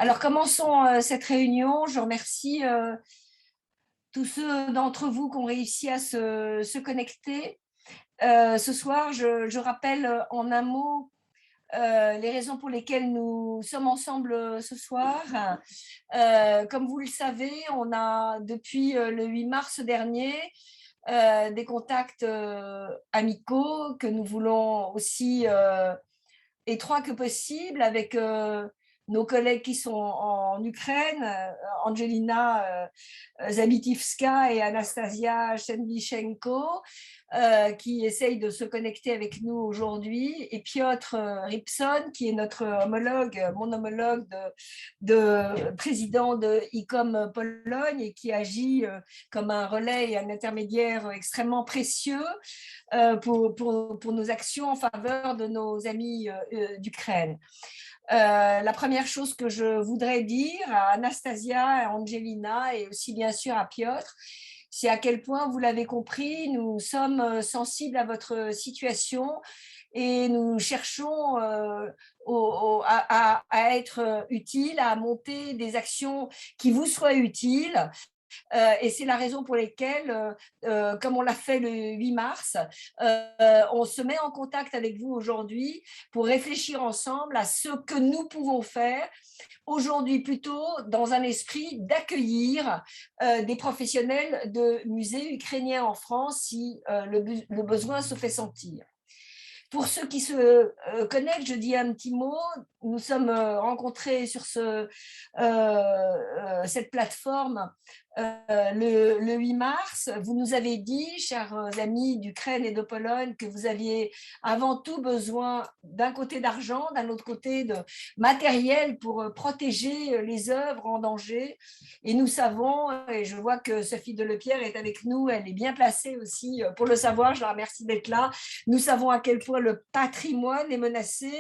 Alors, commençons cette réunion. Je remercie tous ceux d'entre vous qui ont réussi à se connecter. Ce soir, je rappelle en un mot les raisons pour lesquelles nous sommes ensemble ce soir. Comme vous le savez, on a depuis le 8 mars dernier des contacts amicaux que nous voulons aussi étroits que possible avec nos collègues qui sont en Ukraine, Angelina Zabitivska et Anastasia Shevchenko, qui essayent de se connecter avec nous aujourd'hui, et Piotr Ripson, qui est notre homologue, mon homologue de président de ICOM Pologne et qui agit comme un relais et un intermédiaire extrêmement précieux pour nos actions en faveur de nos amis d'Ukraine. La première chose que je voudrais dire à Anastasia, à Angelina et aussi bien sûr à Piotr, c'est à quel point, vous l'avez compris, nous sommes sensibles à votre situation et nous cherchons à être utiles, à monter des actions qui vous soient utiles. Et c'est la raison pour laquelle, comme on l'a fait le 8 mars, on se met en contact avec vous aujourd'hui pour réfléchir ensemble à ce que nous pouvons faire aujourd'hui, plutôt dans un esprit d'accueillir des professionnels de musées ukrainiens en France si le besoin se fait sentir. Pour ceux qui se connectent, je dis un petit mot. Nous sommes rencontrés sur cette plateforme le 8 mars. Vous nous avez dit, chers amis d'Ukraine et de Pologne, que vous aviez avant tout besoin d'un côté d'argent, d'un autre côté de matériel pour protéger les œuvres en danger. Et nous savons, et je vois que Sophie Delepierre est avec nous, elle est bien placée aussi pour le savoir, je la remercie d'être là. Nous savons à quel point le patrimoine est menacé.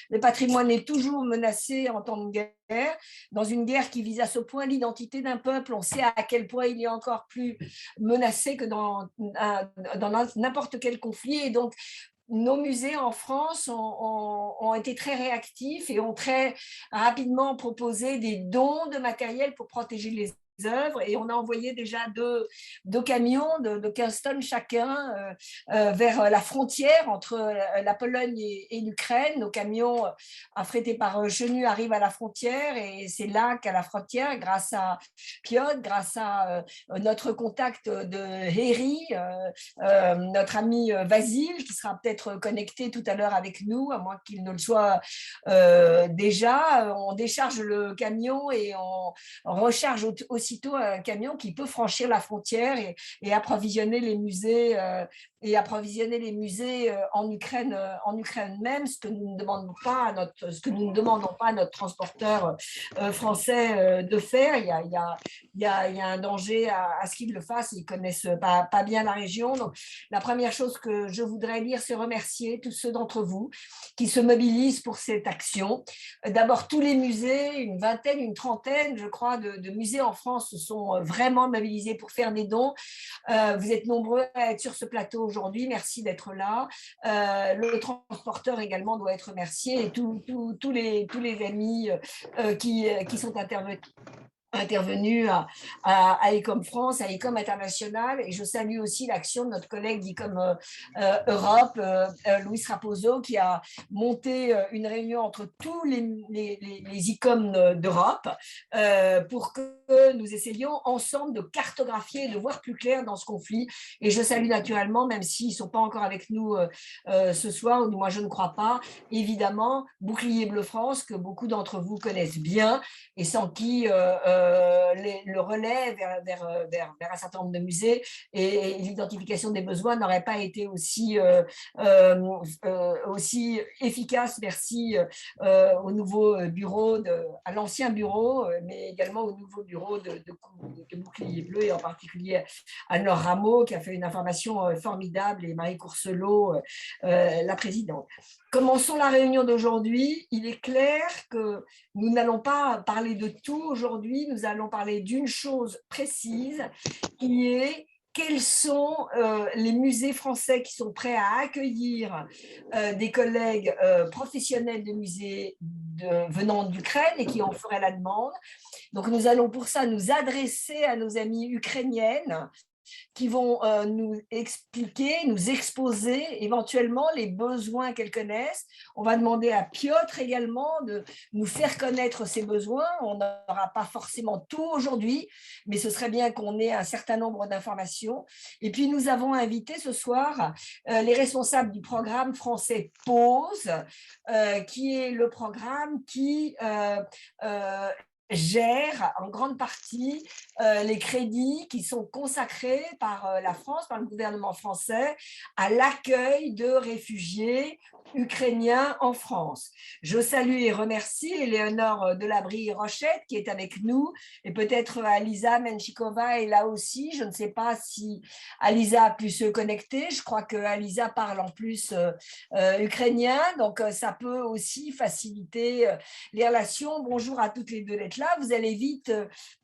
Le patrimoine est toujours menacé en temps de guerre. Dans une guerre qui vise à ce point l'identité d'un peuple, on sait à quel point il est encore plus menacé que dans n'importe quel conflit. Et donc, nos musées en France ont été très réactifs et ont très rapidement proposé des dons de matériel pour protéger les œuvres, et on a envoyé déjà deux camions de 15 tonnes chacun vers la frontière entre la Pologne et l'Ukraine. Nos camions affrétés par Chenu arrivent à la frontière, et c'est là qu'à la frontière, grâce à Piotr, grâce à notre contact de Héry, notre ami Vasile, qui sera peut-être connecté tout à l'heure avec nous, à moins qu'il ne le soit déjà. On décharge le camion et on recharge aussitôt un camion qui peut franchir la frontière et approvisionner les musées en Ukraine même, ce que nous ne demandons pas à notre transporteur français de faire. Il y a un danger à ce qu'ils le fassent. Ils connaissent pas bien la région. Donc, la première chose que je voudrais dire, c'est remercier tous ceux d'entre vous qui se mobilisent pour cette action. D'abord, tous les musées, une vingtaine, une trentaine, je crois, de musées en France se sont vraiment mobilisés pour faire des dons. Vous êtes nombreux à être sur ce plateau aujourd'hui. Merci d'être là. Le transporteur également doit être remercié, et tous les amis qui sont intervenus à ICOM France, à ICOM International, et je salue aussi l'action de notre collègue d'ICOM Europe, Louis Raposo, qui a monté une réunion entre tous les ICOM d'Europe pour que nous essayions ensemble de cartographier et de voir plus clair dans ce conflit. Et je salue naturellement, même s'ils ne sont pas encore avec nous ce soir, ou moi je ne crois pas, évidemment, Bouclier Bleu France, que beaucoup d'entre vous connaissent bien, et sans qui le relais vers un certain nombre de musées et l'identification des besoins n'aurait pas été aussi efficace. Merci au nouveau bureau, à l'ancien bureau, mais également au nouveau bureau de Bouclier Bleu, et en particulier à Laure Rameau, qui a fait une information formidable, et Marie Courcelot, la présidente. Commençons la réunion d'aujourd'hui. Il est clair que nous n'allons pas parler de tout aujourd'hui, nous allons parler d'une chose précise, qui est quels sont les musées français qui sont prêts à accueillir des collègues professionnels de musées venant d'Ukraine et qui en feraient la demande. Donc, nous allons pour ça nous adresser à nos amies ukrainiennes qui vont nous expliquer, nous exposer éventuellement les besoins qu'elles connaissent. On va demander à Piotr également de nous faire connaître ses besoins. On n'aura pas forcément tout aujourd'hui, mais ce serait bien qu'on ait un certain nombre d'informations. Et puis, nous avons invité ce soir les responsables du programme français Pause, qui est le programme qui gère en grande partie les crédits qui sont consacrés par la France, par le gouvernement français, à l'accueil de réfugiés ukrainiens en France. Je salue et remercie Éléonore Delabrie-Rochette qui est avec nous et peut-être Alisa Menchikova est là aussi. Je ne sais pas si Alisa a pu se connecter. Je crois que Alisa parle en plus ukrainien, donc ça peut aussi faciliter les relations. Bonjour à toutes les deux d'être là. Vous allez vite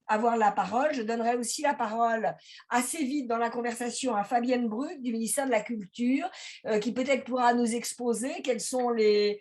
avoir la parole. Je donnerai aussi la parole assez vite dans la conversation à Fabienne Bruck du ministère de la Culture, qui peut-être pourra nous exposer quelles sont les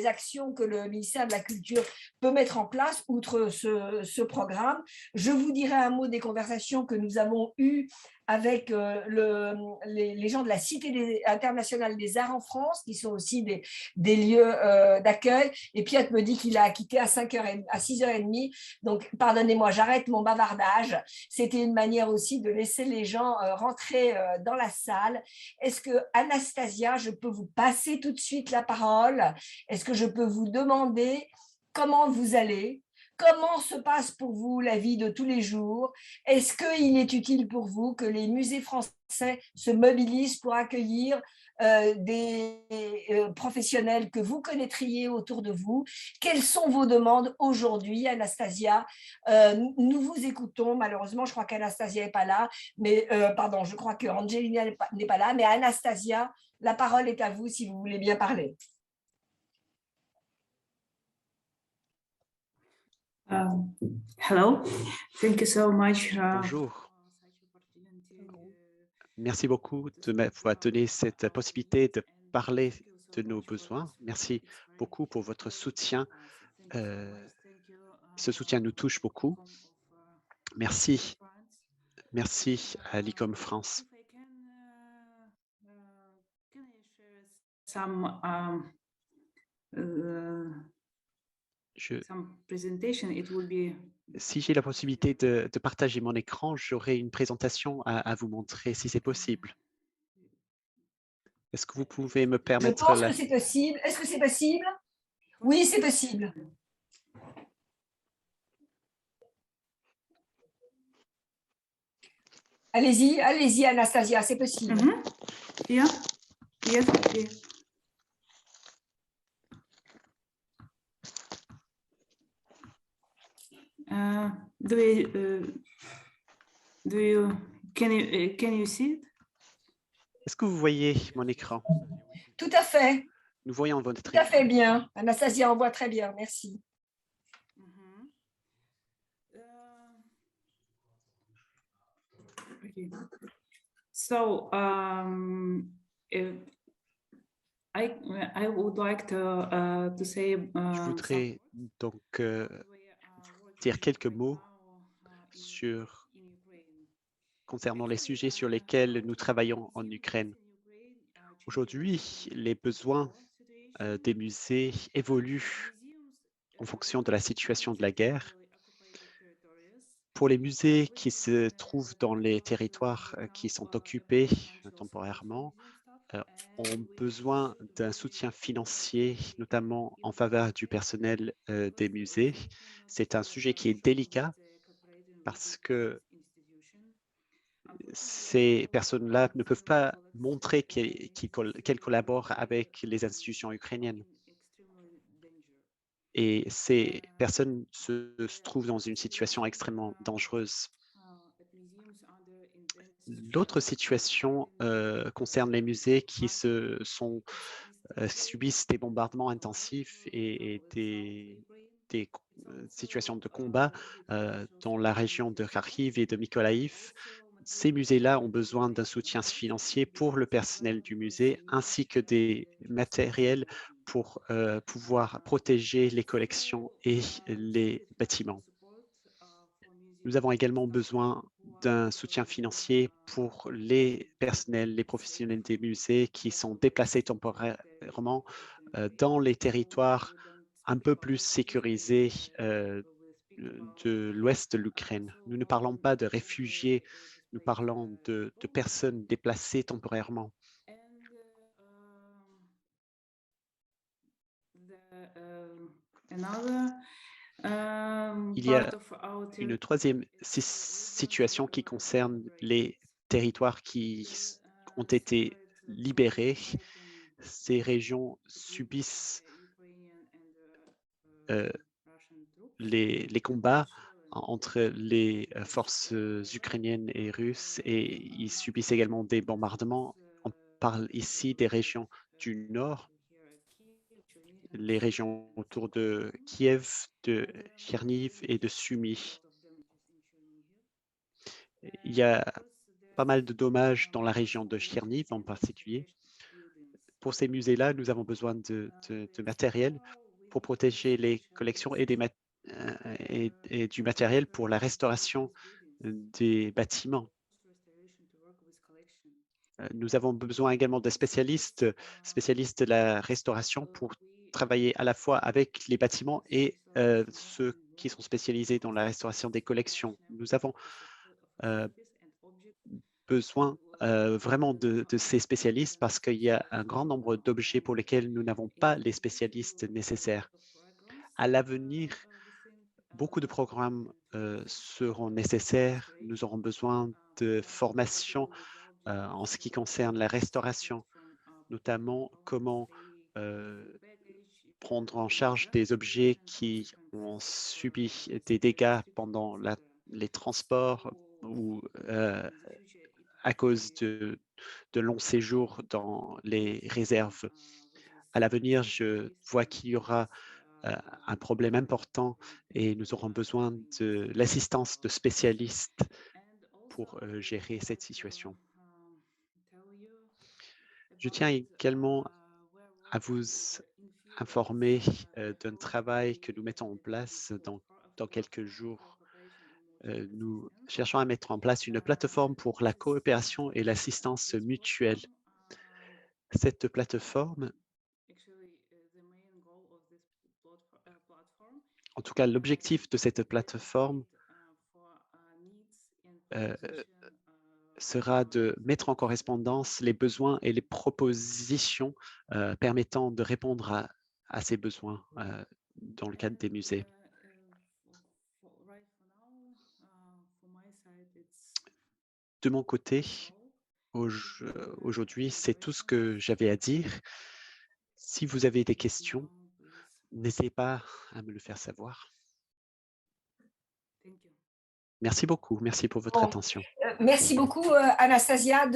actions que le ministère de la Culture peut mettre en place outre ce programme. Je vous dirai un mot des conversations que nous avons eues avec les gens de la Cité internationale des arts en France, qui sont aussi des lieux d'accueil. Et Piotr me dit qu'il a quitté à 6h30. Donc, pardonnez-moi, j'arrête mon bavardage. C'était une manière aussi de laisser les gens rentrer dans la salle. Est-ce que, Anastasia, je peux vous passer tout de suite la parole? Est-ce que je peux vous demander comment vous allez? Comment se passe pour vous la vie de tous les jours? Est-ce qu'il est utile pour vous que les musées français se mobilisent pour accueillir des professionnels que vous connaîtriez autour de vous? Quelles sont vos demandes aujourd'hui, Anastasia? Nous vous écoutons. Malheureusement, je crois qu'Anastasia n'est pas là, mais pardon, je crois que Angelina n'est pas là, mais Anastasia, la parole est à vous si vous voulez bien parler. Hello, thank you so much. Bonjour. Merci beaucoup de m'avoir donné cette possibilité de parler de nos besoins. Merci beaucoup pour votre soutien. Ce soutien nous touche beaucoup. Merci. Merci à l'ICOM France. Some presentation, it will be. Si j'ai la possibilité de partager mon écran, j'aurai une présentation à vous montrer si c'est possible. Est-ce que vous pouvez me permettre? Je pense que c'est possible. Est-ce que c'est possible? Oui, c'est possible. Allez-y, allez-y, Anastasia, c'est possible. Yeah. Yes. Can you see it? Est-ce que vous voyez mon écran? Tout à fait. Nous voyons votre écran. Tout à fait bien. Anastasia en voit très bien. Merci. Okay. So I would like to say. Je voudrais donc dire quelques mots concernant les sujets sur lesquels nous travaillons en Ukraine. Aujourd'hui, les besoins des musées évoluent en fonction de la situation de la guerre. Pour les musées qui se trouvent dans les territoires qui sont occupés temporairement, ont besoin d'un soutien financier, notamment en faveur du personnel des musées. C'est un sujet qui est délicat parce que ces personnes-là ne peuvent pas montrer qu'elles collaborent avec les institutions ukrainiennes. Et ces personnes se trouvent dans une situation extrêmement dangereuse. L'autre situation concerne les musées qui subissent des bombardements intensifs et des situations de combat dans la région de Kharkiv et de Mykolaïv. Ces musées-là ont besoin d'un soutien financier pour le personnel du musée ainsi que des matériels pour pouvoir protéger les collections et les bâtiments. Nous avons également besoin d'un soutien financier pour les personnels, les professionnels des musées qui sont déplacés temporairement dans les territoires un peu plus sécurisés de l'ouest de l'Ukraine. Nous ne parlons pas de réfugiés, nous parlons de personnes déplacées temporairement. Il y a une troisième situation qui concerne les territoires qui ont été libérés. Ces régions subissent les combats entre les forces ukrainiennes et russes et ils subissent également des bombardements. On parle ici des régions du nord, les régions autour de Kiev, de Cherniv et de Sumy. Il y a pas mal de dommages dans la région de Cherniv en particulier. Pour ces musées-là, nous avons besoin de matériel pour protéger les collections et, et du matériel pour la restauration des bâtiments. Nous avons besoin également de spécialistes de la restauration pour travailler à la fois avec les bâtiments et ceux qui sont spécialisés dans la restauration des collections. Nous avons besoin vraiment de ces spécialistes parce qu'il y a un grand nombre d'objets pour lesquels nous n'avons pas les spécialistes nécessaires. À l'avenir, beaucoup de programmes seront nécessaires. Nous aurons besoin de formation en ce qui concerne la restauration, notamment comment prendre en charge des objets qui ont subi des dégâts pendant les transports ou à cause de longs séjours dans les réserves. À l'avenir, je vois qu'il y aura un problème important et nous aurons besoin de l'assistance de spécialistes pour gérer cette situation. Je tiens également à vous informer d'un travail que nous mettons en place dans quelques jours. Nous cherchons à mettre en place une plateforme pour la coopération et l'assistance mutuelle. Cette plateforme, en tout cas l'objectif de cette plateforme sera de mettre en correspondance les besoins et les propositions permettant de répondre à ces besoins dans le cadre des musées. De mon côté, aujourd'hui, c'est tout ce que j'avais à dire. Si vous avez des questions, n'hésitez pas à me le faire savoir. Merci beaucoup. Merci pour votre Bon, attention. merci beaucoup, Anastasia.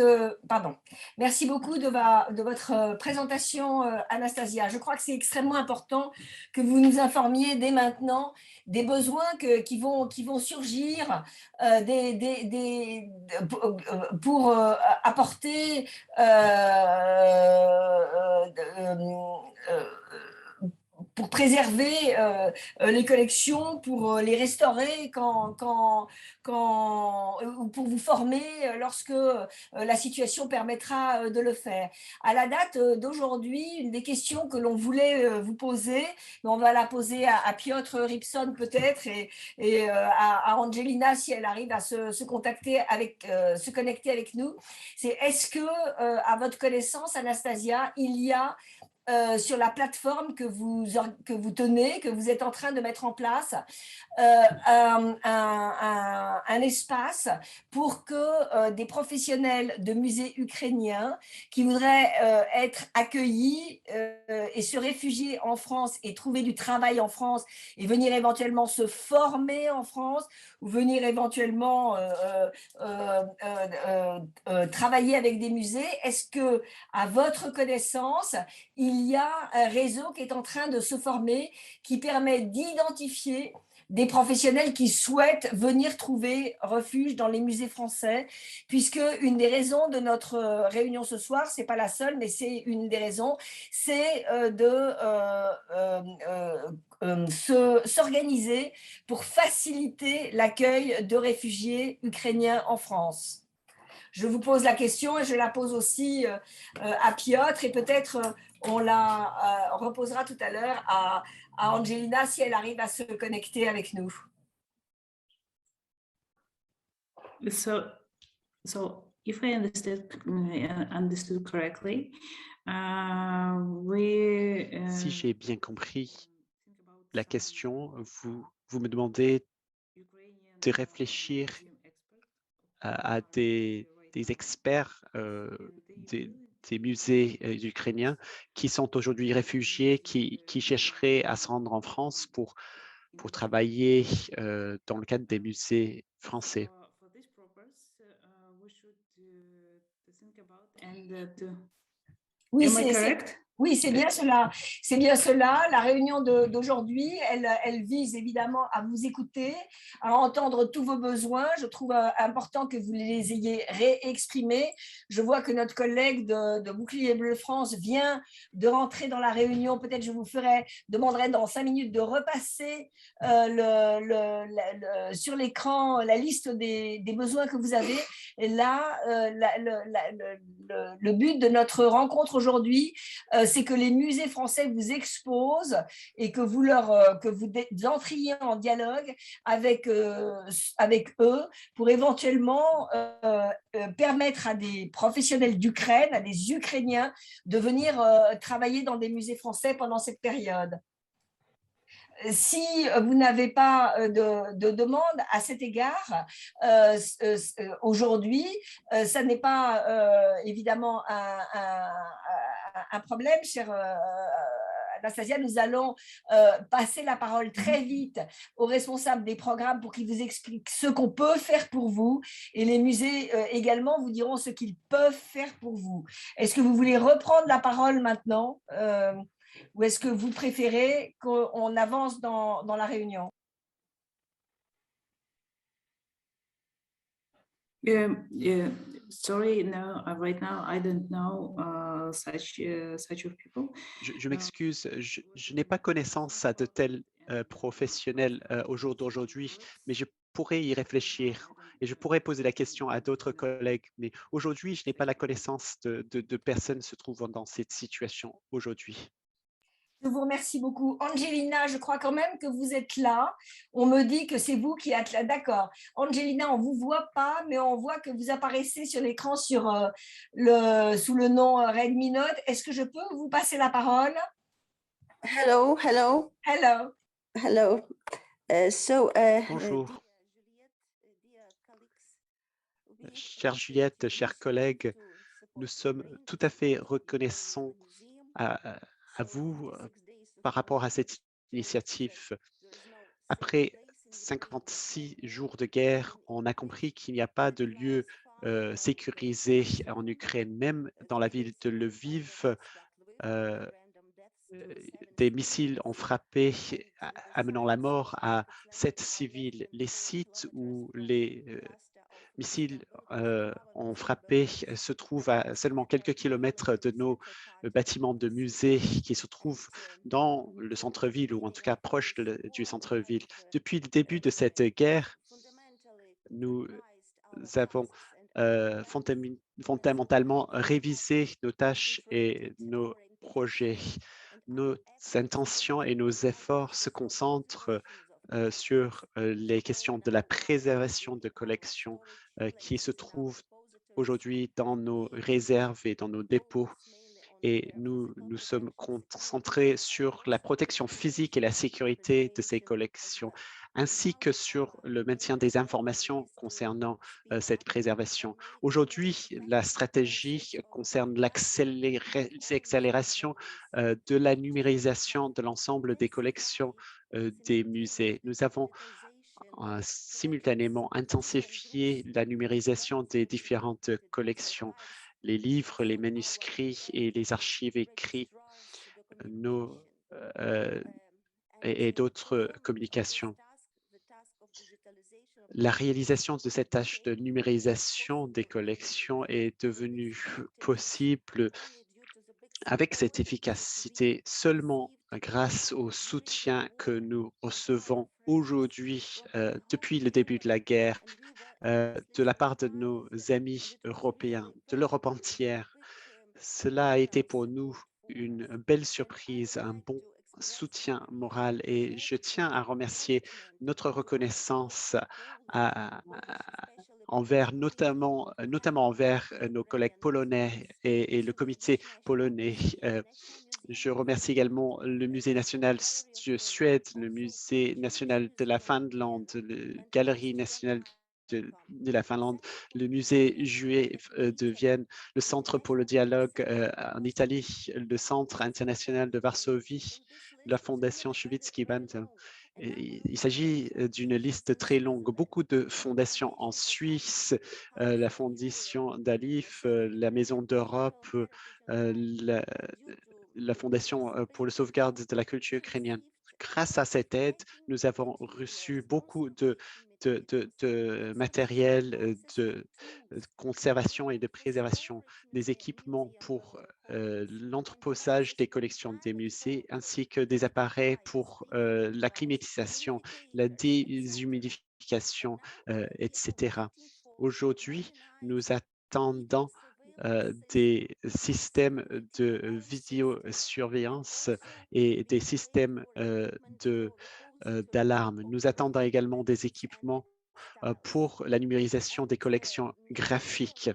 Merci beaucoup de votre présentation, Anastasia. Je crois que c'est extrêmement important que vous nous informiez dès maintenant des besoins qui vont surgir pour apporter pour préserver les collections, pour les restaurer ou pour vous former lorsque la situation permettra de le faire. À la date d'aujourd'hui, une des questions que l'on voulait vous poser, mais on va la poser à Piotr Ripson peut-être et à Angelina si elle arrive à se connecter avec nous, c'est est-ce que, à votre connaissance, Anastasia, il y a sur la plateforme que vous tenez, que vous êtes en train de mettre en place, un espace pour que des professionnels de musées ukrainiens qui voudraient être accueillis et se réfugier en France et trouver du travail en France et venir éventuellement se former en France ou venir éventuellement travailler avec des musées. Est-ce que, à votre connaissance, il y a un réseau qui est en train de se former qui permet d'identifier des professionnels qui souhaitent venir trouver refuge dans les musées français, puisque une des raisons de notre réunion ce soir, c'est pas la seule, mais c'est une des raisons, c'est s'organiser pour faciliter l'accueil de réfugiés ukrainiens en France. Je vous pose la question et je la pose aussi à Piotr et peut-être on la reposera tout à l'heure à Angelina si elle arrive à se connecter avec nous. So if I understood correctly, Si j'ai bien compris la question, vous me demandez de réfléchir à des experts des musées ukrainiens qui sont aujourd'hui réfugiés, qui chercheraient à se rendre en France pour travailler dans le cadre des musées français. Oui, Am I correct? Oui, c'est bien cela. C'est bien cela. La réunion d'aujourd'hui, elle vise évidemment à vous écouter, à entendre tous vos besoins. Je trouve important que vous les ayez réexprimés. Je vois que notre collègue de Bouclier Bleu France vient de rentrer dans la réunion. Peut-être je vous demanderai dans 5 minutes de repasser sur l'écran la liste des besoins que vous avez. Et là, le but de notre rencontre aujourd'hui, c'est que les musées français vous exposent et que vous entriez en dialogue avec eux pour éventuellement permettre à des professionnels d'Ukraine, à des Ukrainiens, de venir travailler dans des musées français pendant cette période. Si vous n'avez pas de demande à cet égard, aujourd'hui, ça n'est pas évidemment un problème, chère Anastasia. Nous allons passer la parole très vite aux responsables des programmes pour qu'ils vous expliquent ce qu'on peut faire pour vous, et les musées également vous diront ce qu'ils peuvent faire pour vous. Est-ce que vous voulez reprendre la parole maintenant ou est-ce que vous préférez qu'on avance dans la réunion? Sorry, no, right now I don't know such of people. Je m'excuse, je n'ai pas connaissance à de tels professionnels au jour d'aujourd'hui, mais je pourrais y réfléchir et je pourrais poser la question à d'autres collègues. Mais aujourd'hui, je n'ai pas la connaissance de personnes se trouvant dans cette situation aujourd'hui. Je vous remercie beaucoup. Angelina, je crois quand même que vous êtes là. On me dit que c'est vous qui êtes là. D'accord. Angelina, on ne vous voit pas, mais on voit que vous apparaissez sur l'écran sous le nom Redmi Note. Est-ce que je peux vous passer la parole? Hello. Hello. Bonjour. Chère Juliette, chers collègues, nous sommes tout à fait reconnaissants à vous par rapport à cette initiative. Après 56 jours de guerre, on a compris qu'il n'y a pas de lieu sécurisé en Ukraine. Même dans la ville de Lviv, des missiles ont frappé, amenant la mort à 7 civils. Les sites où les missiles ont frappé se trouvent à seulement quelques kilomètres de nos bâtiments de musées qui se trouvent dans le centre-ville ou en tout cas proche du centre-ville. Depuis le début de cette guerre, nous avons fondamentalement révisé nos tâches et nos projets. Nos intentions et nos efforts se concentrent sur les questions de la préservation de collections qui se trouvent aujourd'hui dans nos réserves et dans nos dépôts. Et nous sommes concentrés sur la protection physique et la sécurité de ces collections, ainsi que sur le maintien des informations concernant cette préservation. Aujourd'hui, la stratégie concerne l'accélération de la numérisation de l'ensemble des collections des musées. Nous avons simultanément intensifié la numérisation des différentes collections, les livres, les manuscrits et les archives écrites, et d'autres communications. La réalisation de cette tâche de numérisation des collections est devenue possible avec cette efficacité seulement grâce au soutien que nous recevons aujourd'hui depuis le début de la guerre de la part de nos amis européens, de l'Europe entière. Cela a été pour nous une belle surprise, un bon soutien moral et je tiens à remercier notre reconnaissance envers notamment envers nos collègues polonais et le comité polonais. Je remercie également le Musée national de Suède, le Musée national de la Finlande, la Galerie nationale de la Finlande, le Musée juif de Vienne, le Centre pour le dialogue en Italie, le Centre international de Varsovie, la Fondation Chewitsky-Bantam. Il s'agit d'une liste très longue. Beaucoup de fondations en Suisse, la Fondation d'Alif, la Maison d'Europe, la Fondation pour le sauvegarde de la culture ukrainienne. Grâce à cette aide, nous avons reçu beaucoup de matériel de conservation et de préservation, des équipements pour l'entreposage des collections des musées, ainsi que des appareils pour la climatisation, la déshumidification, etc. Aujourd'hui, nous attendons des systèmes de vidéosurveillance et des systèmes d'alarme. Nous attendons également des équipements pour la numérisation des collections graphiques.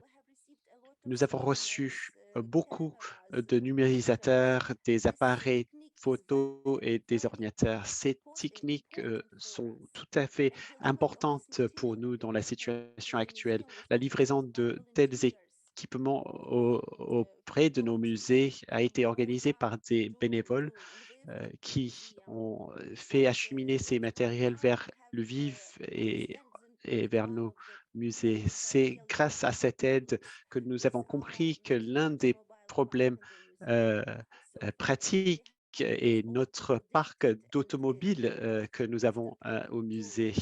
Nous avons reçu beaucoup de numérisateurs, des appareils photo et des ordinateurs. Ces techniques sont tout à fait importantes pour nous dans la situation actuelle. La livraison de tels équipements auprès de nos musées a été organisée par des bénévoles qui ont fait acheminer ces matériels vers Lviv et vers nos musées. C'est grâce à cette aide que nous avons compris que l'un des problèmes euh, pratiques est notre parc d'automobiles que nous avons au musée.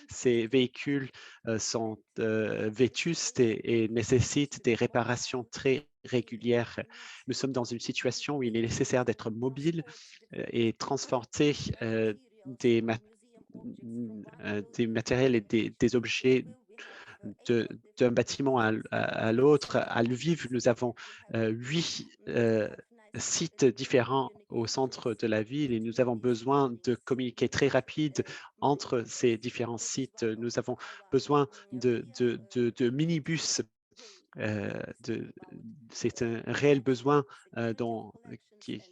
Ces véhicules sont vétustes et nécessitent des réparations très régulières. Nous sommes dans une situation où il est nécessaire d'être mobile et transporter des, des matériels et des objets d'un bâtiment à l'autre. À Lviv, nous avons 8 sites différents au centre de la ville et nous avons besoin de communiquer très rapide entre ces différents sites. Nous avons besoin de minibus. C'est un réel besoin qui,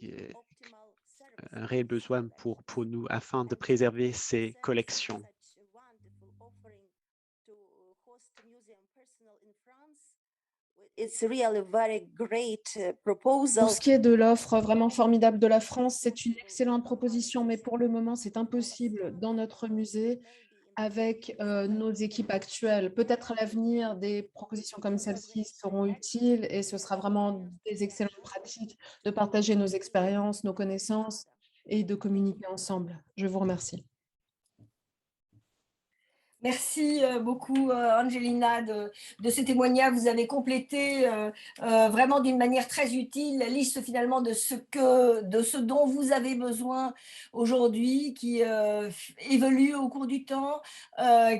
un réel besoin pour nous afin de préserver ces collections. Pour ce qui est de l'offre vraiment formidable de la France, c'est une excellente proposition, mais pour le moment, c'est impossible dans notre musée avec nos équipes actuelles. Peut-être à l'avenir, des propositions comme celle-ci seront utiles et ce sera vraiment des excellentes pratiques de partager nos expériences, nos connaissances et de communiquer ensemble. Je vous remercie. Merci beaucoup, Angelina, de ce témoignage. Vous avez complété vraiment d'une manière très utile la liste finalement de ce dont vous avez besoin aujourd'hui, qui évolue au cours du temps,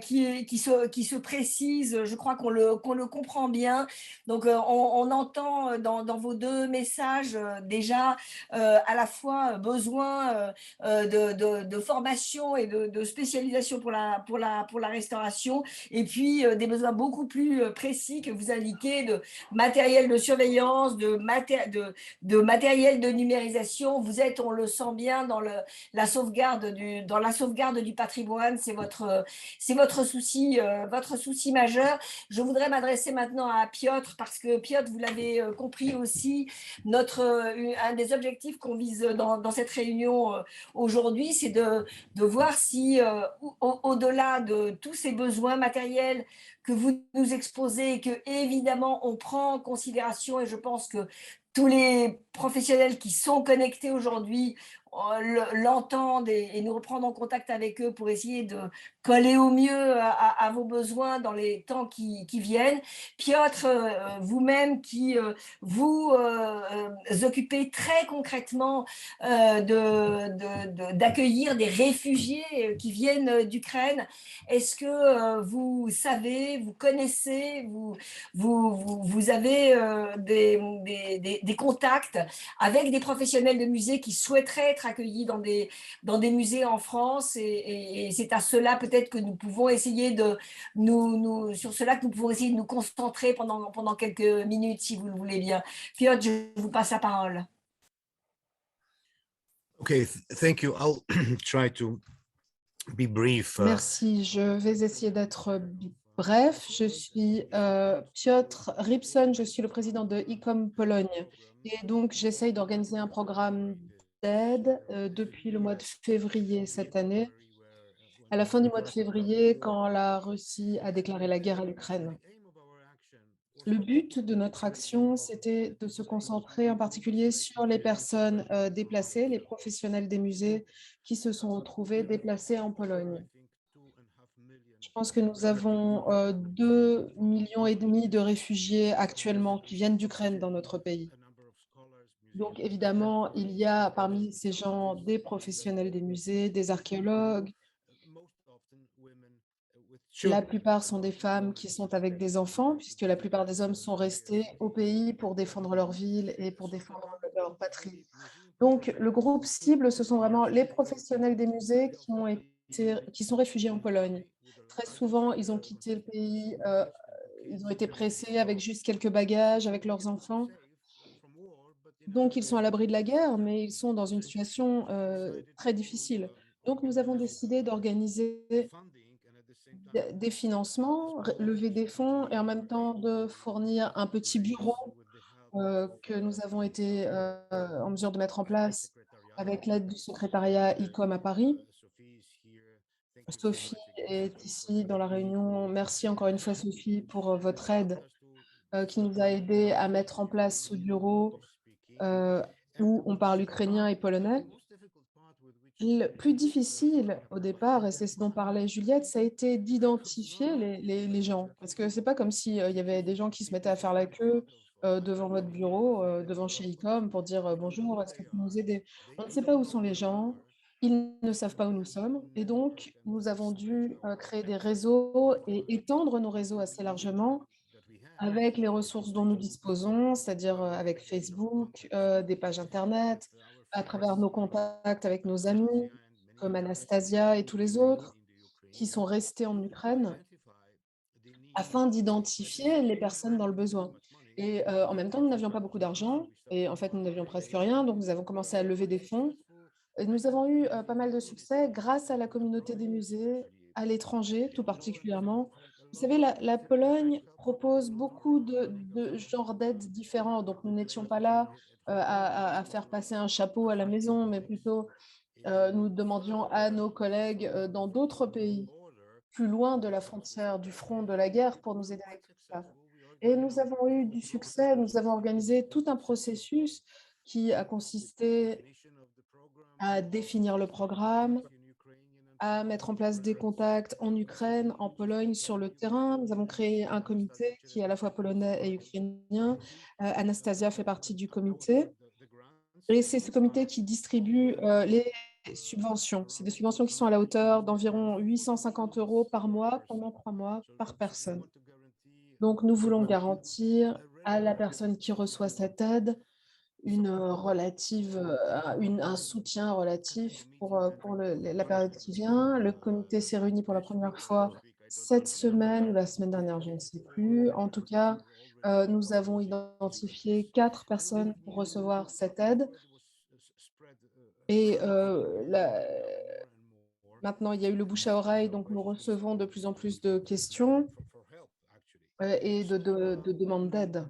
qui se précise. Je crois qu'on le comprend bien. Donc, on entend dans vos deux messages déjà à la fois besoin de formation et de spécialisation pour la restauration, et puis des besoins beaucoup plus précis que vous indiquez de matériel de surveillance, de matériel de numérisation. Vous êtes, on le sent bien, dans la sauvegarde du patrimoine. C'est votre souci majeur. Je voudrais m'adresser maintenant à Piotr, parce que Piotr, vous l'avez compris aussi, un des objectifs qu'on vise dans cette réunion aujourd'hui, c'est de voir si, au-delà de tous ces besoins matériels que vous nous exposez et que, évidemment, on prend en considération, et je pense que tous les professionnels qui sont connectés aujourd'hui l'entendent et nous reprendre en contact avec eux pour essayer de coller au mieux à vos besoins dans les temps qui viennent. Piotr, vous-même qui vous occupez très concrètement d'accueillir des réfugiés qui viennent d'Ukraine, est-ce que vous savez, vous connaissez, vous avez des contacts avec des professionnels de musées qui souhaiteraient être accueillis dans des musées en France et c'est à cela peut-être que nous pouvons essayer de sur cela que nous pouvons essayer de nous concentrer pendant quelques minutes si vous le voulez bien. Piotr, je vous passe la parole. Okay, thank you. I'll try to be brief. Merci, je vais essayer d'être bref. Je suis Piotr Rybson, je suis le président de ICOM Pologne. Et donc, j'essaye d'organiser un programme d'aide depuis le mois de février cette année. À la fin du mois de février, quand la Russie a déclaré la guerre à l'Ukraine. Le but de notre action, c'était de se concentrer en particulier sur les personnes déplacées, les professionnels des musées qui se sont retrouvés déplacés en Pologne. Je pense que nous avons 2,5 millions de réfugiés actuellement qui viennent d'Ukraine dans notre pays. Donc évidemment, il y a parmi ces gens des professionnels des musées, des archéologues. La plupart sont des femmes qui sont avec des enfants, puisque la plupart des hommes sont restés au pays pour défendre leur ville et pour défendre leur patrie. Donc, le groupe cible, ce sont vraiment les professionnels des musées qui sont réfugiés en Pologne. Très souvent, ils ont quitté le pays, ils ont été pressés avec juste quelques bagages, avec leurs enfants. Donc, ils sont à l'abri de la guerre, mais ils sont dans une situation très difficile. Donc, nous avons décidé d'organiser des financements, lever des fonds et en même temps de fournir un petit bureau que nous avons été en mesure de mettre en place avec l'aide du secrétariat ICOM à Paris. Sophie est ici dans la réunion. Merci encore une fois, Sophie, pour votre aide qui nous a aidé à mettre en place ce bureau où on parle ukrainien et polonais. Le plus difficile au départ, et c'est ce dont parlait Juliette, ça a été d'identifier les gens. Parce que c'est pas comme s'il y avait des gens qui se mettaient à faire la queue devant votre bureau, devant chez ICOM pour dire bonjour, est-ce que vous pouvez nous aider? On ne sait pas où sont les gens, ils ne savent pas où nous sommes. Et donc, nous avons dû créer des réseaux et étendre nos réseaux assez largement avec les ressources dont nous disposons, c'est-à-dire avec Facebook, des pages Internet, à travers nos contacts avec nos amis, comme Anastasia et tous les autres, qui sont restés en Ukraine, afin d'identifier les personnes dans le besoin. Et en même temps, nous n'avions pas beaucoup d'argent, et en fait, nous n'avions presque rien, donc nous avons commencé à lever des fonds. Et nous avons eu pas mal de succès grâce à la communauté des musées, à l'étranger tout particulièrement. Vous savez, la Pologne propose beaucoup de genres d'aides différents, donc nous n'étions pas là à faire passer un chapeau à la maison, mais plutôt nous demandions à nos collègues dans d'autres pays, plus loin de la frontière, du front de la guerre, pour nous aider avec tout ça. Et nous avons eu du succès, nous avons organisé tout un processus qui a consisté à définir le programme, à mettre en place des contacts en Ukraine, en Pologne, sur le terrain. Nous avons créé un comité qui est à la fois polonais et ukrainien. Anastasia fait partie du comité. Et c'est ce comité qui distribue les subventions. C'est des subventions qui sont à la hauteur d'environ 850 € par mois, pendant 3 mois, par personne. Donc, nous voulons garantir à la personne qui reçoit cette aide un soutien relatif pour la période qui vient. Le comité s'est réuni pour la première fois cette semaine ou la semaine dernière, je ne sais plus. En tout cas, nous avons identifié 4 personnes pour recevoir cette aide. Et maintenant, il y a eu le bouche à oreille, donc nous recevons de plus en plus de questions et de demandes d'aide.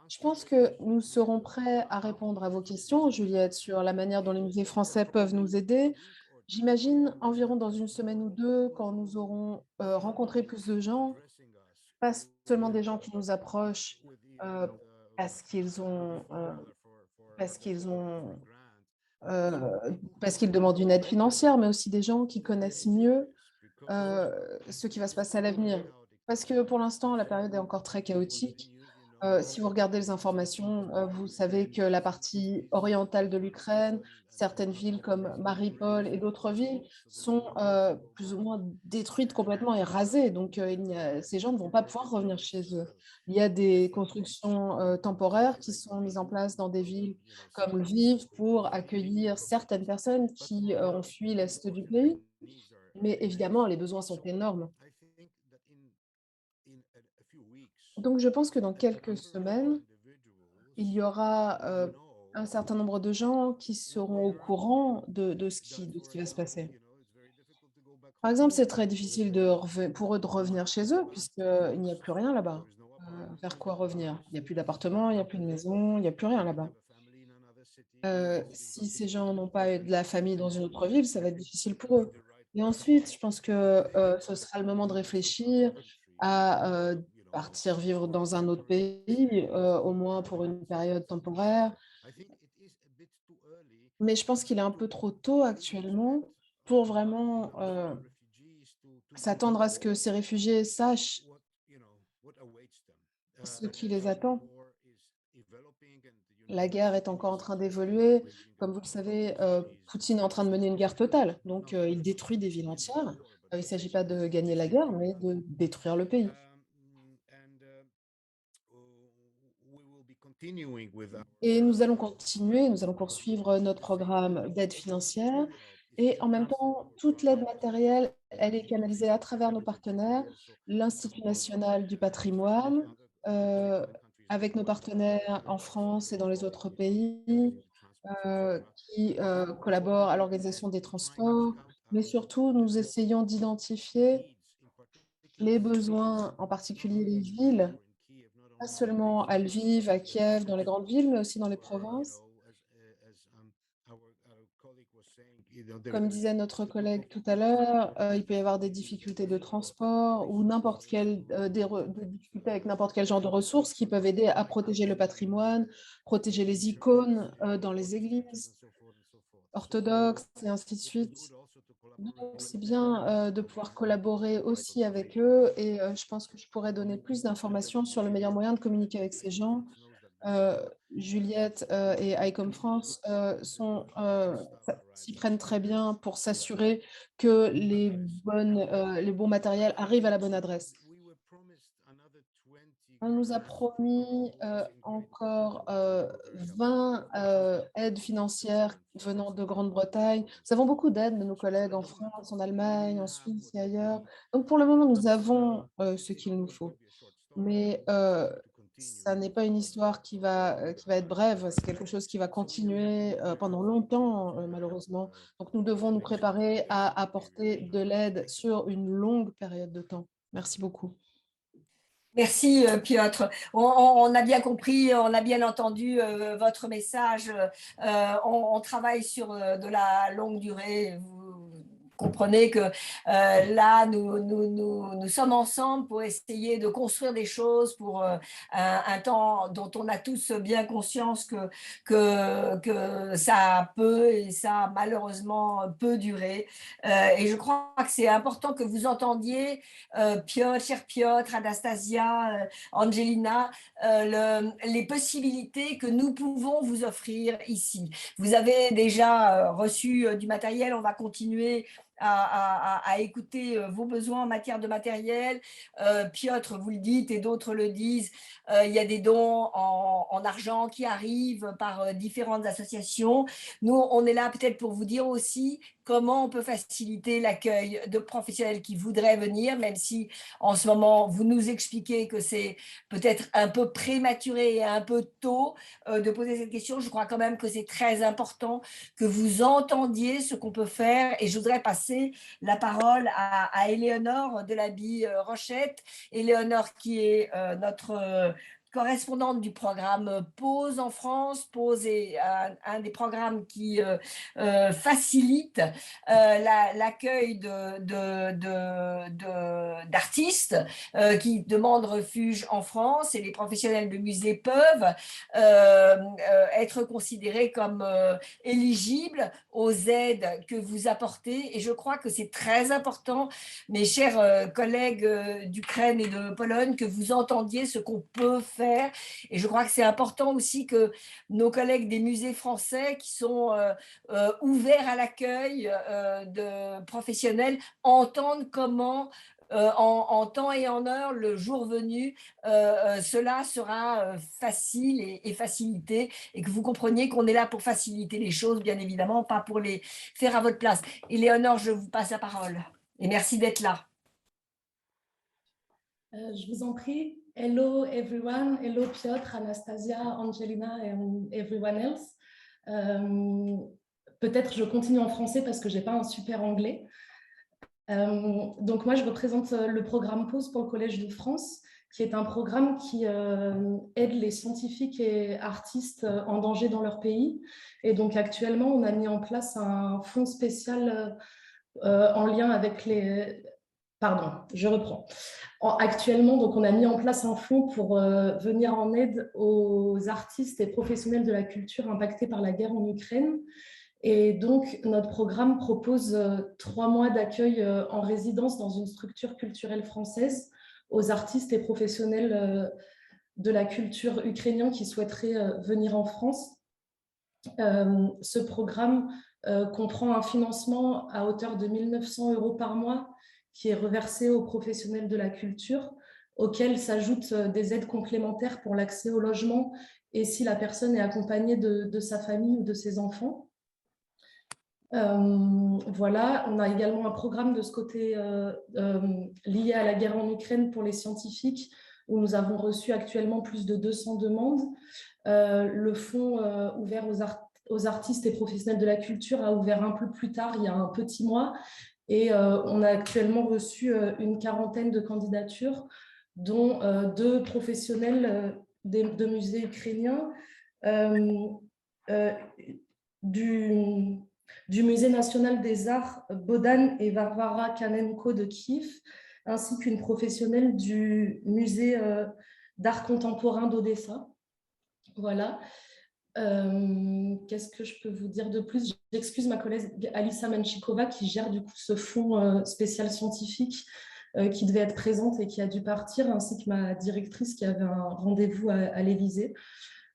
Je pense que nous serons prêts à répondre à vos questions, Juliette, sur la manière dont les musées français peuvent nous aider. J'imagine environ dans une semaine ou deux, quand nous aurons rencontré plus de gens pas seulement des gens qui nous approchent euh, parce qu'ils ont, parce qu'ils ont, euh, parce qu'ils demandent une aide financière, mais aussi des gens qui connaissent mieux ce qui va se passer à l'avenir. Parce que pour l'instant, la période est encore très chaotique. Si vous regardez les informations, vous savez que la partie orientale de l'Ukraine, certaines villes comme Mariupol et d'autres villes sont plus ou moins détruites complètement et rasées. Donc, ces gens ne vont pas pouvoir revenir chez eux. Il y a des constructions temporaires qui sont mises en place dans des villes comme Lviv pour accueillir certaines personnes qui ont fui l'est du pays. Mais évidemment, les besoins sont énormes. Donc, je pense que dans quelques semaines, il y aura un certain nombre de gens qui seront au courant de ce qui va se passer. Par exemple, c'est très difficile pour eux de revenir chez eux puisqu'il n'y a plus rien là-bas. Vers quoi revenir? Il n'y a plus d'appartement, il n'y a plus de maison, il n'y a plus rien là-bas. Si ces gens n'ont pas de la famille dans une autre ville, ça va être difficile pour eux. Et ensuite, je pense que ce sera le moment de réfléchir à partir vivre dans un autre pays, au moins pour une période temporaire. Mais je pense qu'il est un peu trop tôt actuellement pour vraiment s'attendre à ce que ces réfugiés sachent ce qui les attend. La guerre est encore en train d'évoluer. Comme vous le savez, Poutine est en train de mener une guerre totale. Donc, il détruit des villes entières. Il ne s'agit pas de gagner la guerre, mais de détruire le pays. Et nous allons continuer, nous allons poursuivre notre programme d'aide financière. Et en même temps, toute l'aide matérielle, elle est canalisée à travers nos partenaires, l'Institut national du patrimoine, euh, avec nos partenaires en France et dans les autres pays, qui collaborent à l'organisation des transports. Mais surtout, nous essayons d'identifier les besoins, en particulier les villes, pas seulement à Lviv, à Kiev, dans les grandes villes, mais aussi dans les provinces. Comme disait notre collègue tout à l'heure, il peut y avoir des difficultés de transport ou n'importe quelle des difficultés avec n'importe quel genre de ressources qui peuvent aider à protéger le patrimoine, protéger les icônes dans les églises orthodoxes et ainsi de suite. Donc, c'est bien de pouvoir collaborer aussi avec eux et je pense que je pourrais donner plus d'informations sur le meilleur moyen de communiquer avec ces gens. Juliette et ICOM France s'y prennent très bien pour s'assurer que les bons matériels arrivent à la bonne adresse. On nous a promis encore 20 aides financières venant de Grande-Bretagne. Nous avons beaucoup d'aides de nos collègues en France, en Allemagne, en Suisse et ailleurs. Donc pour le moment, nous avons ce qu'il nous faut. Mais ça n'est pas une histoire qui va être brève, c'est quelque chose qui va continuer pendant longtemps, malheureusement. Donc nous devons nous préparer à apporter de l'aide sur une longue période de temps. Merci beaucoup. Merci, Piotr. On a bien compris, on a bien entendu votre message. On travaille sur de la longue durée. Vous comprenez que là, nous sommes ensemble pour essayer de construire des choses pour un temps dont on a tous bien conscience que ça peut et ça malheureusement peut durer. Et je crois que c'est important que vous entendiez Piotr, cher Piotr, Anastasia, Angelina, les possibilités que nous pouvons vous offrir ici. Vous avez déjà reçu du matériel, on va continuer à écouter vos besoins en matière de matériel. Piotr, vous le dites et d'autres le disent, il y a des dons en argent qui arrivent par différentes associations. Nous, on est là peut-être pour vous dire aussi comment on peut faciliter l'accueil de professionnels qui voudraient venir, même si en ce moment, vous nous expliquez que c'est peut-être un peu prématuré et un peu tôt de poser cette question. Je crois quand même que c'est très important que vous entendiez ce qu'on peut faire. Et je voudrais passer la parole à Éléonore de l'Abbey Rochette. Éléonore qui est correspondante du programme Pause en France. Pause est un des programmes qui facilite l'accueil d'artistes qui demandent refuge en France, et les professionnels de musée peuvent être considérés comme éligibles aux aides que vous apportez. Et je crois que c'est très important, mes chers collègues d'Ukraine et de Pologne, que vous entendiez ce qu'on peut faire. Et je crois que c'est important aussi que nos collègues des musées français qui sont ouverts à l'accueil de professionnels entendent comment en temps et en heure, le jour venu, cela sera facile et facilité, et que vous compreniez qu'on est là pour faciliter les choses, bien évidemment, pas pour les faire à votre place. Éléonore, je vous passe la parole et merci d'être là. Je vous en prie. Hello everyone. Hello Piotr, Anastasia, Angelina and everyone else. Peut-être je continue en français parce que j'ai pas un super anglais. Donc moi je représente le programme Pause pour le Collège de France, qui est un programme qui aide les scientifiques et artistes en danger dans leur pays. Et donc actuellement on a mis en place un fonds spécial en lien avec les... Pardon, je reprends. Actuellement, donc, on a mis en place un fonds pour venir en aide aux artistes et professionnels de la culture impactés par la guerre en Ukraine. Et donc, notre programme propose 3 mois d'accueil en résidence dans une structure culturelle française aux artistes et professionnels de la culture ukrainienne qui souhaiteraient venir en France. Ce programme comprend un financement à hauteur de 1 900 € par mois qui est reversé aux professionnels de la culture, auxquels s'ajoutent des aides complémentaires pour l'accès au logement et si la personne est accompagnée de sa famille ou de ses enfants. Voilà, on a également un programme de ce côté lié à la guerre en Ukraine pour les scientifiques, où nous avons reçu actuellement plus de 200 demandes. Le fonds ouvert aux artistes et professionnels de la culture a ouvert un peu plus tard, il y a un petit mois, et on a actuellement reçu une quarantaine de candidatures, dont 2 professionnels de musées ukrainiens, du Musée national des arts Bohdan et Varvara Kanenko de Kiev, ainsi qu'une professionnelle du musée d'art contemporain d'Odessa. Voilà. Qu'est-ce que je peux vous dire de plus? J'excuse ma collègue Alissa Menchikova qui gère du coup ce fonds spécial scientifique qui devait être présente et qui a dû partir, ainsi que ma directrice qui avait un rendez-vous à l'Élysée.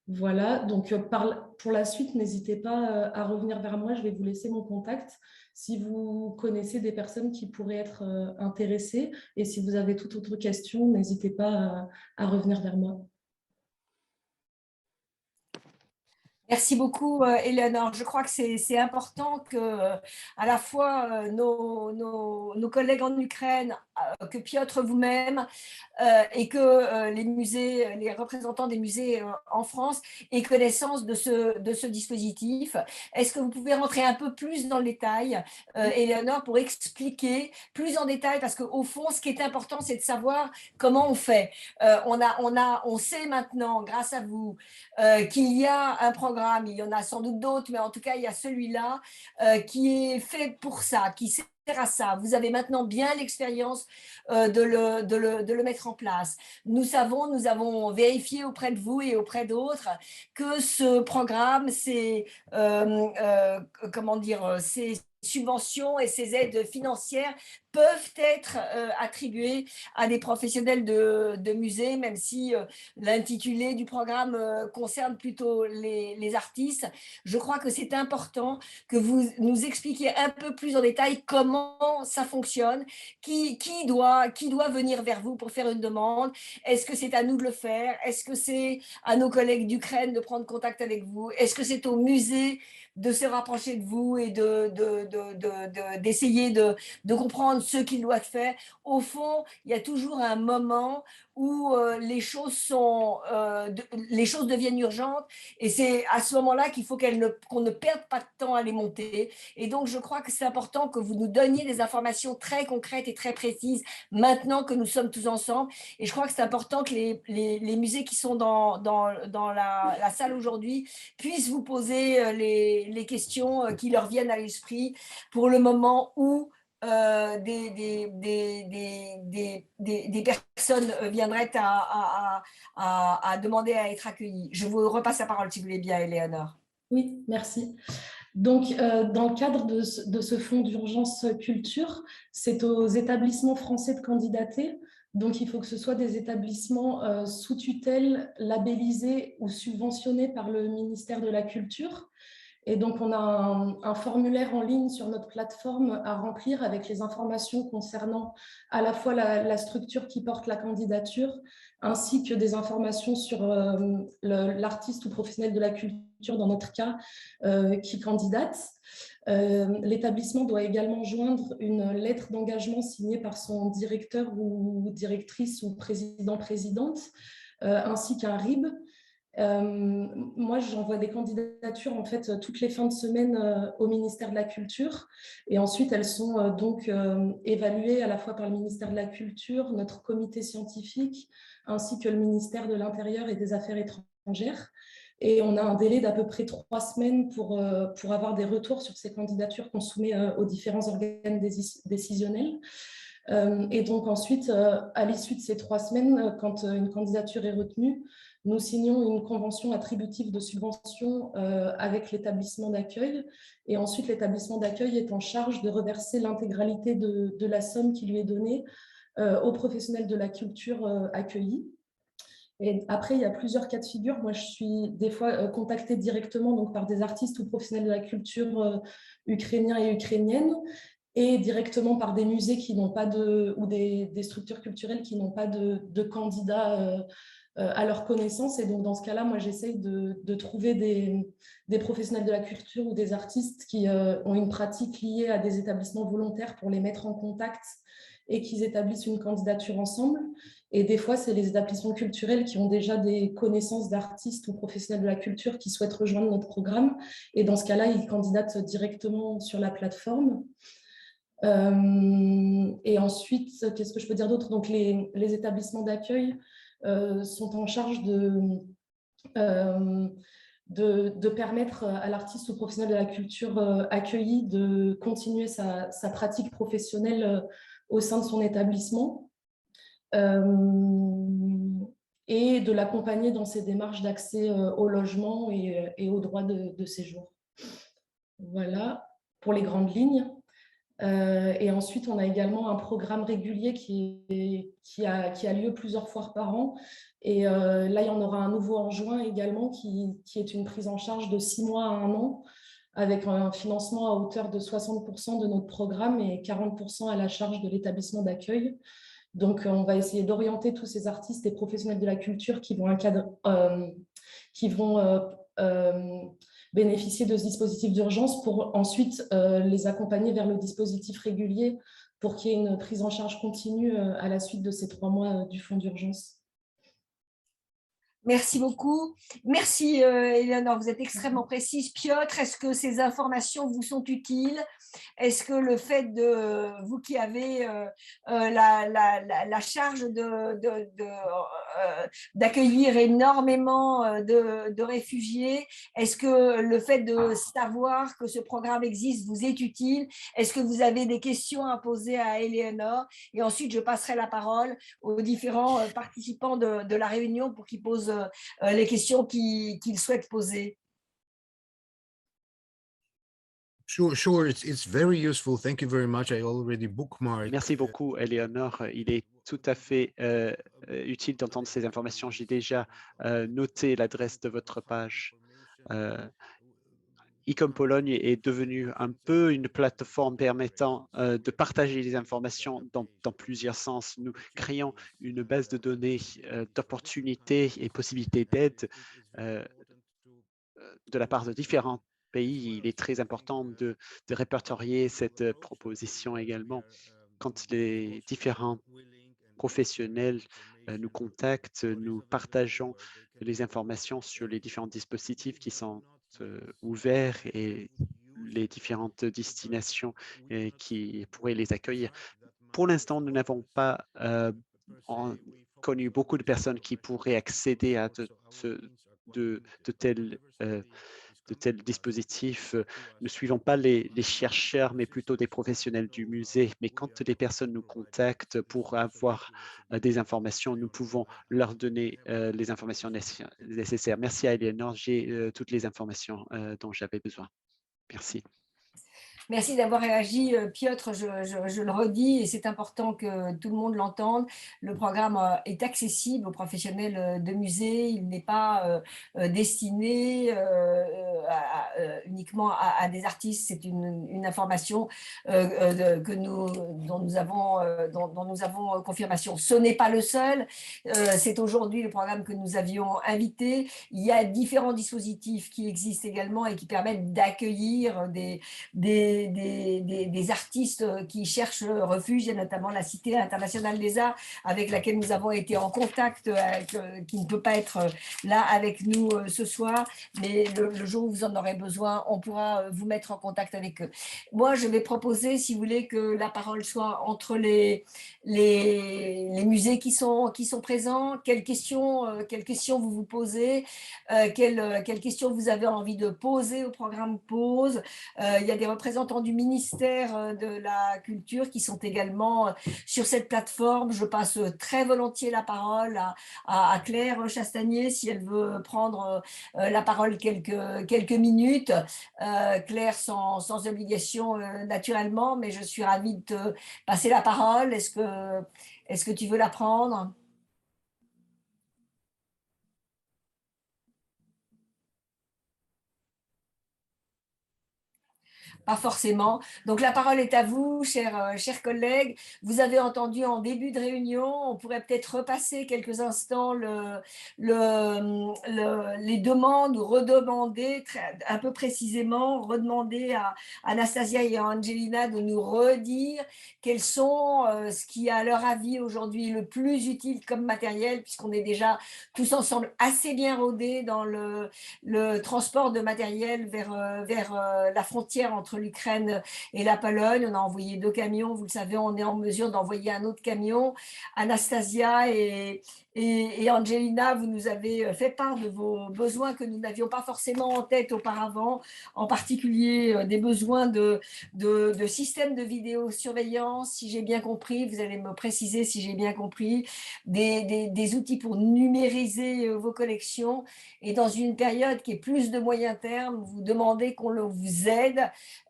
Voilà, donc pour la suite, n'hésitez pas à revenir vers moi, je vais vous laisser mon contact si vous connaissez des personnes qui pourraient être intéressées, et si vous avez toute autre question, n'hésitez pas à revenir vers moi. Merci beaucoup, Éléonore. Je crois que c'est important que à la fois nos collègues en Ukraine, que Piotr vous-même, et que les musées, les représentants des musées en France aient connaissance de ce dispositif. Est-ce que vous pouvez rentrer un peu plus dans le détail, Éléonore, pour expliquer plus en détail, parce qu'au fond, ce qui est important, c'est de savoir comment on fait. On sait maintenant, grâce à vous, qu'il y a un programme, il y en a sans doute d'autres, mais en tout cas, il y a celui-là qui est fait pour ça, qui sert à ça. Vous avez maintenant bien l'expérience de le mettre en place. Nous avons vérifié auprès de vous et auprès d'autres que ce programme, c'est ces subventions et ces aides financières peuvent être attribuées à des professionnels de musées, même si l'intitulé du programme concerne plutôt les artistes. Je crois que c'est important que vous nous expliquiez un peu plus en détail comment ça fonctionne, qui doit venir vers vous pour faire une demande. Est-ce que c'est à nous de le faire? Est-ce que c'est à nos collègues d'Ukraine de prendre contact avec vous? Est-ce que c'est au musée de se rapprocher de vous et d'essayer de comprendre ce qu'il doit faire. Au fond, il y a toujours un moment où les choses les choses deviennent urgentes et c'est à ce moment-là qu'il faut qu'on ne perde pas de temps à les monter. Et donc, je crois que c'est important que vous nous donniez des informations très concrètes et très précises maintenant que nous sommes tous ensemble. Et je crois que c'est important que les musées qui sont dans la salle aujourd'hui puissent vous poser les questions qui leur viennent à l'esprit pour le moment où des personnes viendraient à demander à être accueillies. Je vous repasse la parole si vous voulez bien, Éléonore. Oui, merci. Donc, dans le cadre de ce fonds d'urgence culture, c'est aux établissements français de candidater. Donc, il faut que ce soit des établissements sous tutelle, labellisés ou subventionnés par le ministère de la Culture. Et donc, on a un formulaire en ligne sur notre plateforme à remplir avec les informations concernant à la fois la structure qui porte la candidature, ainsi que des informations sur l'artiste ou professionnel de la culture, dans notre cas, qui candidate. L'établissement doit également joindre une lettre d'engagement signée par son directeur ou directrice ou président-présidente, ainsi qu'un RIB. Moi, j'envoie des candidatures en fait toutes les fins de semaine au ministère de la Culture et ensuite elles sont donc évaluées à la fois par le ministère de la Culture, notre comité scientifique, ainsi que le ministère de l'Intérieur et des Affaires étrangères. Et on a un délai d'à peu près 3 semaines pour avoir des retours sur ces candidatures qu'on soumet aux différents organes décisionnels. Et donc ensuite, à l'issue de ces 3 semaines, quand une candidature est retenue, nous signons une convention attributive de subvention avec l'établissement d'accueil. Et ensuite, l'établissement d'accueil est en charge de reverser l'intégralité de la somme qui lui est donnée aux professionnels de la culture accueillis. Et après, il y a plusieurs cas de figure. Moi, je suis des fois contactée directement donc, par des artistes ou professionnels de la culture ukrainiens et ukrainiennes et directement par des musées qui n'ont pas ou des structures culturelles qui n'ont pas de candidats à leur connaissance. Et donc, dans ce cas-là, moi, j'essaye de trouver des professionnels de la culture ou des artistes qui ont une pratique liée à des établissements volontaires pour les mettre en contact et qu'ils établissent une candidature ensemble. Et des fois, c'est les établissements culturels qui ont déjà des connaissances d'artistes ou professionnels de la culture qui souhaitent rejoindre notre programme. Et dans ce cas-là, ils candidatent directement sur la plateforme. Et ensuite, qu'est-ce que je peux dire d'autre? Donc, les établissements d'accueil sont en charge de permettre à l'artiste ou professionnel de la culture accueilli de continuer sa pratique professionnelle au sein de son établissement et de l'accompagner dans ses démarches d'accès au logement et aux droits de séjour. Voilà pour les grandes lignes. Et ensuite, on a également un programme régulier qui a lieu plusieurs fois par an. Et là, il y en aura un nouveau en juin également, qui est une prise en charge de 6 mois à 1 an, avec un financement à hauteur de 60% de notre programme et 40% à la charge de l'établissement d'accueil. Donc, on va essayer d'orienter tous ces artistes et professionnels de la culture qui vont bénéficier de ce dispositif d'urgence pour ensuite les accompagner vers le dispositif régulier pour qu'il y ait une prise en charge continue à la suite de ces 3 mois du fonds d'urgence. Merci beaucoup. Merci, Éléonore, vous êtes extrêmement précise. Piotr, est-ce que ces informations vous sont utiles? Est-ce que le fait de vous qui avez la charge d'accueillir énormément de réfugiés, est-ce que le fait de savoir que ce programme existe vous est utile? Est-ce que vous avez des questions à poser à Éléonore? Et ensuite, je passerai la parole aux différents participants de la réunion pour qu'ils posent les questions qu'ils souhaitent poser. Sure, it's very useful. Thank you very much. I already bookmarked. Merci beaucoup, Éléonore. Il est tout à fait utile d'entendre ces informations. J'ai déjà noté l'adresse de votre page. ICOM Pologne est devenu un peu une plateforme permettant de partager les informations dans plusieurs sens. Nous créons une base de données d'opportunités et possibilités d'aide de la part de différents pays. Il est très important de répertorier cette proposition également. quand les différents professionnels nous contactent, nous partageons les informations sur les différents dispositifs qui sont ouverts et les différentes destinations qui pourraient les accueillir. Pour l'instant, nous n'avons pas connu beaucoup de personnes qui pourraient accéder à de tels dispositifs. Ne suivons pas les chercheurs, mais plutôt des professionnels du musée. Mais quand des personnes nous contactent pour avoir des informations, nous pouvons leur donner les informations nécessaires. Merci à Eleanor, j'ai toutes les informations dont j'avais besoin. Merci. Merci d'avoir réagi, Piotr, je le redis, et c'est important que tout le monde l'entende. Le programme est accessible aux professionnels de musée, il n'est pas destiné uniquement à des artistes, c'est une information dont nous avons confirmation. Ce n'est pas le seul, c'est aujourd'hui le programme que nous avions invité. Il y a différents dispositifs qui existent également et qui permettent d'accueillir des artistes qui cherchent refuge. Il y a notamment la Cité internationale des arts avec laquelle nous avons été en contact, qui ne peut pas être là avec nous ce soir, mais le jour où vous en aurez besoin, on pourra vous mettre en contact avec eux. Moi, je vais proposer, si vous voulez, que la parole soit entre les musées qui sont présents. Quelles questions vous vous posez, quelles questions vous avez envie de poser au programme Pause. Il y a des représentants du ministère de la Culture qui sont également sur cette plateforme. Je passe très volontiers la parole à Claire Chastanier si elle veut prendre la parole quelques minutes. Claire, sans obligation naturellement, mais je suis ravie de te passer la parole. Est-ce que tu veux la prendre ? Pas forcément. Donc, la parole est à vous, chers collègues. Vous avez entendu en début de réunion, on pourrait peut-être repasser quelques instants les demandes ou redemander un peu précisément, redemander à Anastasia et à Angelina de nous redire quels sont ce qui est à leur avis aujourd'hui le plus utile comme matériel, puisqu'on est déjà tous ensemble assez bien rodés dans le transport de matériel vers la frontière entre l'Ukraine et la Pologne. On a envoyé 2 camions, vous le savez, on est en mesure d'envoyer un autre camion. Anastasia et Angelina, vous nous avez fait part de vos besoins que nous n'avions pas forcément en tête auparavant, en particulier des besoins de systèmes de vidéosurveillance, si j'ai bien compris, vous allez me préciser si j'ai bien compris, des outils pour numériser vos collections. Et dans une période qui est plus de moyen terme, vous demandez qu'on vous aide,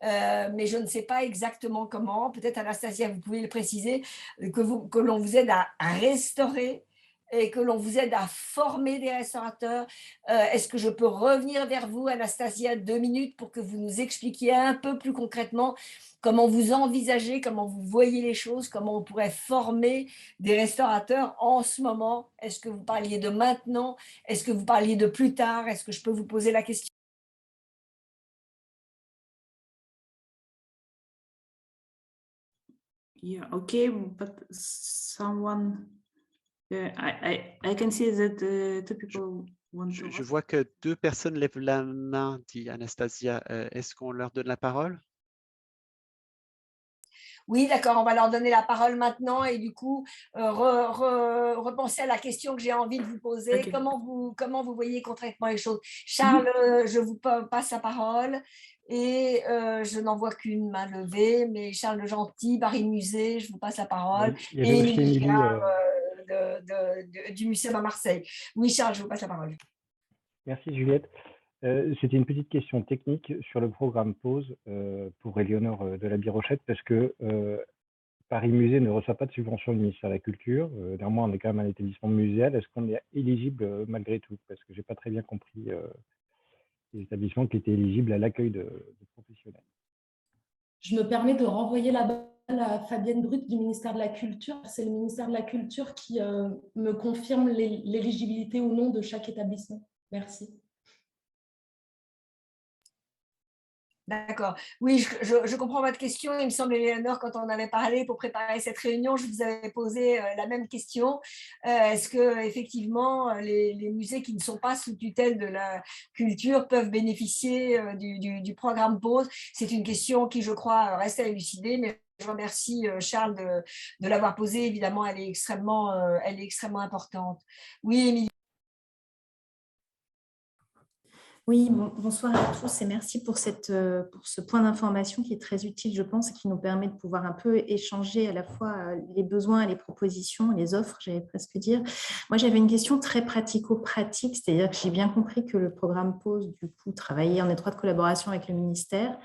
mais je ne sais pas exactement comment. Peut-être Anastasia, vous pouvez le préciser, que l'on vous aide à restaurer et que l'on vous aide à former des restaurateurs. Est-ce que je peux revenir vers vous, Anastasia, 2 minutes pour que vous nous expliquiez un peu plus concrètement comment vous envisagez, comment vous voyez les choses, comment on pourrait former des restaurateurs en ce moment? Est-ce que vous parliez de maintenant? Est-ce que vous parliez de plus tard? Est-ce que je peux vous poser la question? Yeah, okay, but someone, I can see that 2 people want to Je ask. vois que 2 personnes lèvent la main, dit Anastasia. Est-ce qu'on leur donne la parole? Oui, d'accord, on va leur donner la parole maintenant et du coup, repenser à la question que j'ai envie de vous poser. Ok. Comment vous voyez concrètement les choses? Charles, je vous passe la parole et je n'en vois qu'une main levée, mais Charles Gentil, Paris Musée, je vous passe la parole. Il y avait Et aussi Émilie Émilie. du Muséum à Marseille. Oui, Charles, je vous passe la parole. Merci Juliette. C'était une petite question technique sur le programme Pause pour Éléonore de la Birochette parce que Paris Musée ne reçoit pas de subvention du ministère de la Culture. Néanmoins, on est quand même un établissement muséal. Est-ce qu'on est éligible malgré tout? Parce que je n'ai pas très bien compris les établissements qui étaient éligibles à l'accueil de professionnels. Je me permets de renvoyer la balle à Fabienne Brut du ministère de la Culture. C'est le ministère de la Culture qui me confirme l'éligibilité ou non de chaque établissement. Merci. D'accord. Oui, je comprends votre question. Il me semble, Éléonore, quand on avait parlé pour préparer cette réunion, je vous avais posé la même question. Est-ce que effectivement les musées qui ne sont pas sous tutelle de la culture peuvent bénéficier du programme Pause? C'est une question qui, je crois, reste à élucider, mais je remercie Charles de l'avoir posée. Évidemment, elle est extrêmement importante. Oui, Émilie. Oui, bonsoir à tous et merci pour ce point d'information qui est très utile, je pense, et qui nous permet de pouvoir un peu échanger à la fois les besoins, les propositions, les offres, j'allais presque dire. Moi, j'avais une question très pratico-pratique, c'est-à-dire que j'ai bien compris que le programme Pause, du coup, travaillait en étroite collaboration avec le ministère.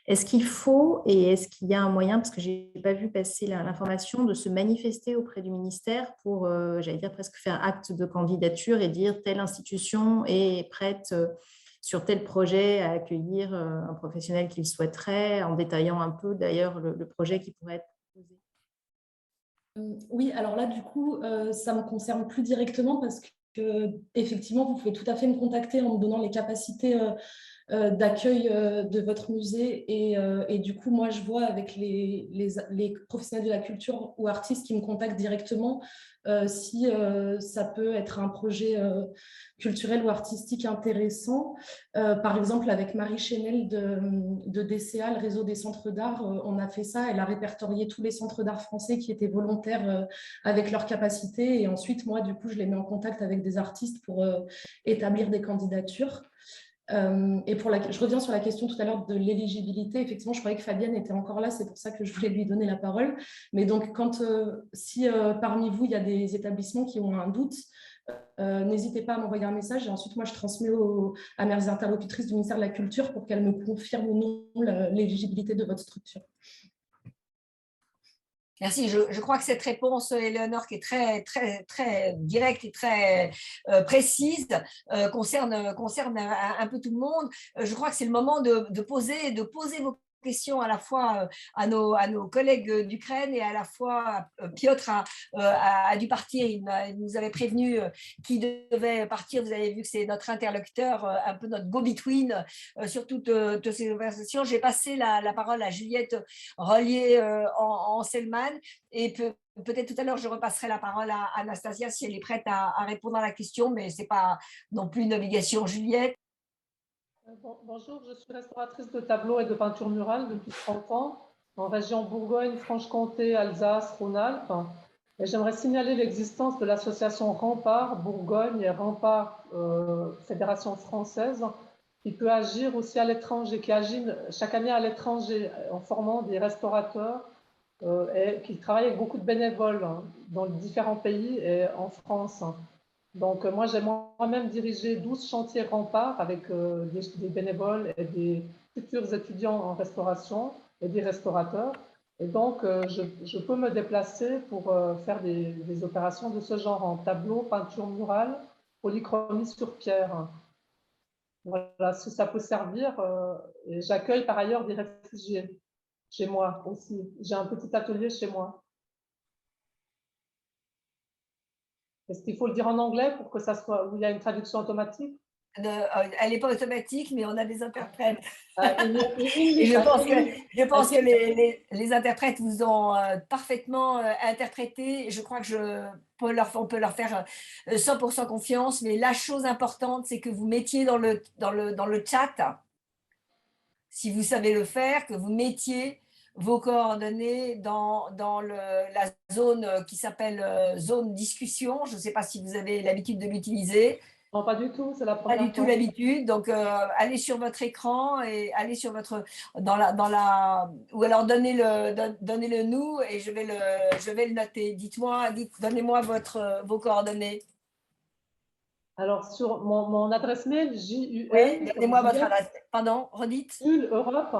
Est-ce qu'il faut et est-ce qu'il y a un moyen, parce que je n'ai pas vu passer l'information, de se manifester auprès du ministère pour, j'allais dire, presque faire acte de candidature et dire telle institution est prête sur tel projet à accueillir un professionnel qu'il souhaiterait, en détaillant un peu d'ailleurs le projet qui pourrait être proposé. Oui, alors là, du coup, ça ne me concerne plus directement parce que effectivement, vous pouvez tout à fait me contacter en me donnant les capacités d'accueil de votre musée. Et du coup, moi, je vois avec les professionnels de la culture ou artistes qui me contactent directement si ça peut être un projet culturel ou artistique intéressant. Par exemple, avec Marie Chénel de DCA, le réseau des centres d'art, on a fait ça. Elle a répertorié tous les centres d'art français qui étaient volontaires avec leurs capacités. Et ensuite, moi, du coup, je les mets en contact avec des artistes pour établir des candidatures. Et je reviens sur la question tout à l'heure de l'éligibilité. Effectivement, je croyais que Fabienne était encore là, c'est pour ça que je voulais lui donner la parole. Mais donc, si parmi vous, il y a des établissements qui ont un doute, n'hésitez pas à m'envoyer un message et ensuite, moi, je transmets à mes interlocutrices du ministère de la Culture pour qu'elles me confirment ou non l'éligibilité de votre structure. Merci. Je crois que cette réponse, Éléonore, qui est très directe et très précise, concerne un peu tout le monde. Je crois que c'est le moment de poser vos questions à la fois à nos collègues d'Ukraine et à la fois Piotr a dû partir. Il nous avait prévenu qu'il devait partir. Vous avez vu que c'est notre interlocuteur, un peu notre go-between sur toutes ces conversations. J'ai passé la parole à Juliette Rollier en Selman et peut-être tout à l'heure je repasserai la parole à Anastasia si elle est prête à répondre à la question, mais ce n'est pas non plus une obligation. Juliette. Bonjour, je suis restauratrice de tableaux et de peinture murale depuis 30 ans en région Bourgogne, Franche-Comté, Alsace, Rhône-Alpes. Et j'aimerais signaler l'existence de l'association Rempart Bourgogne et Rempart Fédération française qui peut agir aussi à l'étranger, qui agit chaque année à l'étranger en formant des restaurateurs et qui travaille avec beaucoup de bénévoles dans différents pays et en France. Donc, moi, j'ai moi-même dirigé 12 chantiers remparts avec des bénévoles et des futurs étudiants en restauration et des restaurateurs. Et donc, je peux me déplacer pour faire des opérations de ce genre en tableau, peinture murale, polychromie sur pierre. Voilà, si ça peut servir. Et j'accueille par ailleurs des réfugiés chez moi aussi. J'ai un petit atelier chez moi. Est-ce qu'il faut le dire en anglais pour que ça soit, où il y a une traduction automatique? Elle n'est pas automatique, mais on a des interprètes. Et je pense que les interprètes vous ont parfaitement interprété. Je crois que on peut leur faire 100% confiance, mais la chose importante, c'est que vous mettiez dans le chat, si vous savez le faire, que vous mettiez vos coordonnées dans la zone qui s'appelle zone discussion. Je ne sais pas si vous avez l'habitude de l'utiliser. Non, pas du tout, c'est la première fois. Pas du tout l'habitude. Donc, allez sur votre écran et allez sur votre ou alors donnez-le nous et je vais le noter. Donnez-moi vos coordonnées. Alors, sur mon adresse mail, JUL. Oui, donnez-moi votre adresse. Pardon, redites. JUL Europe.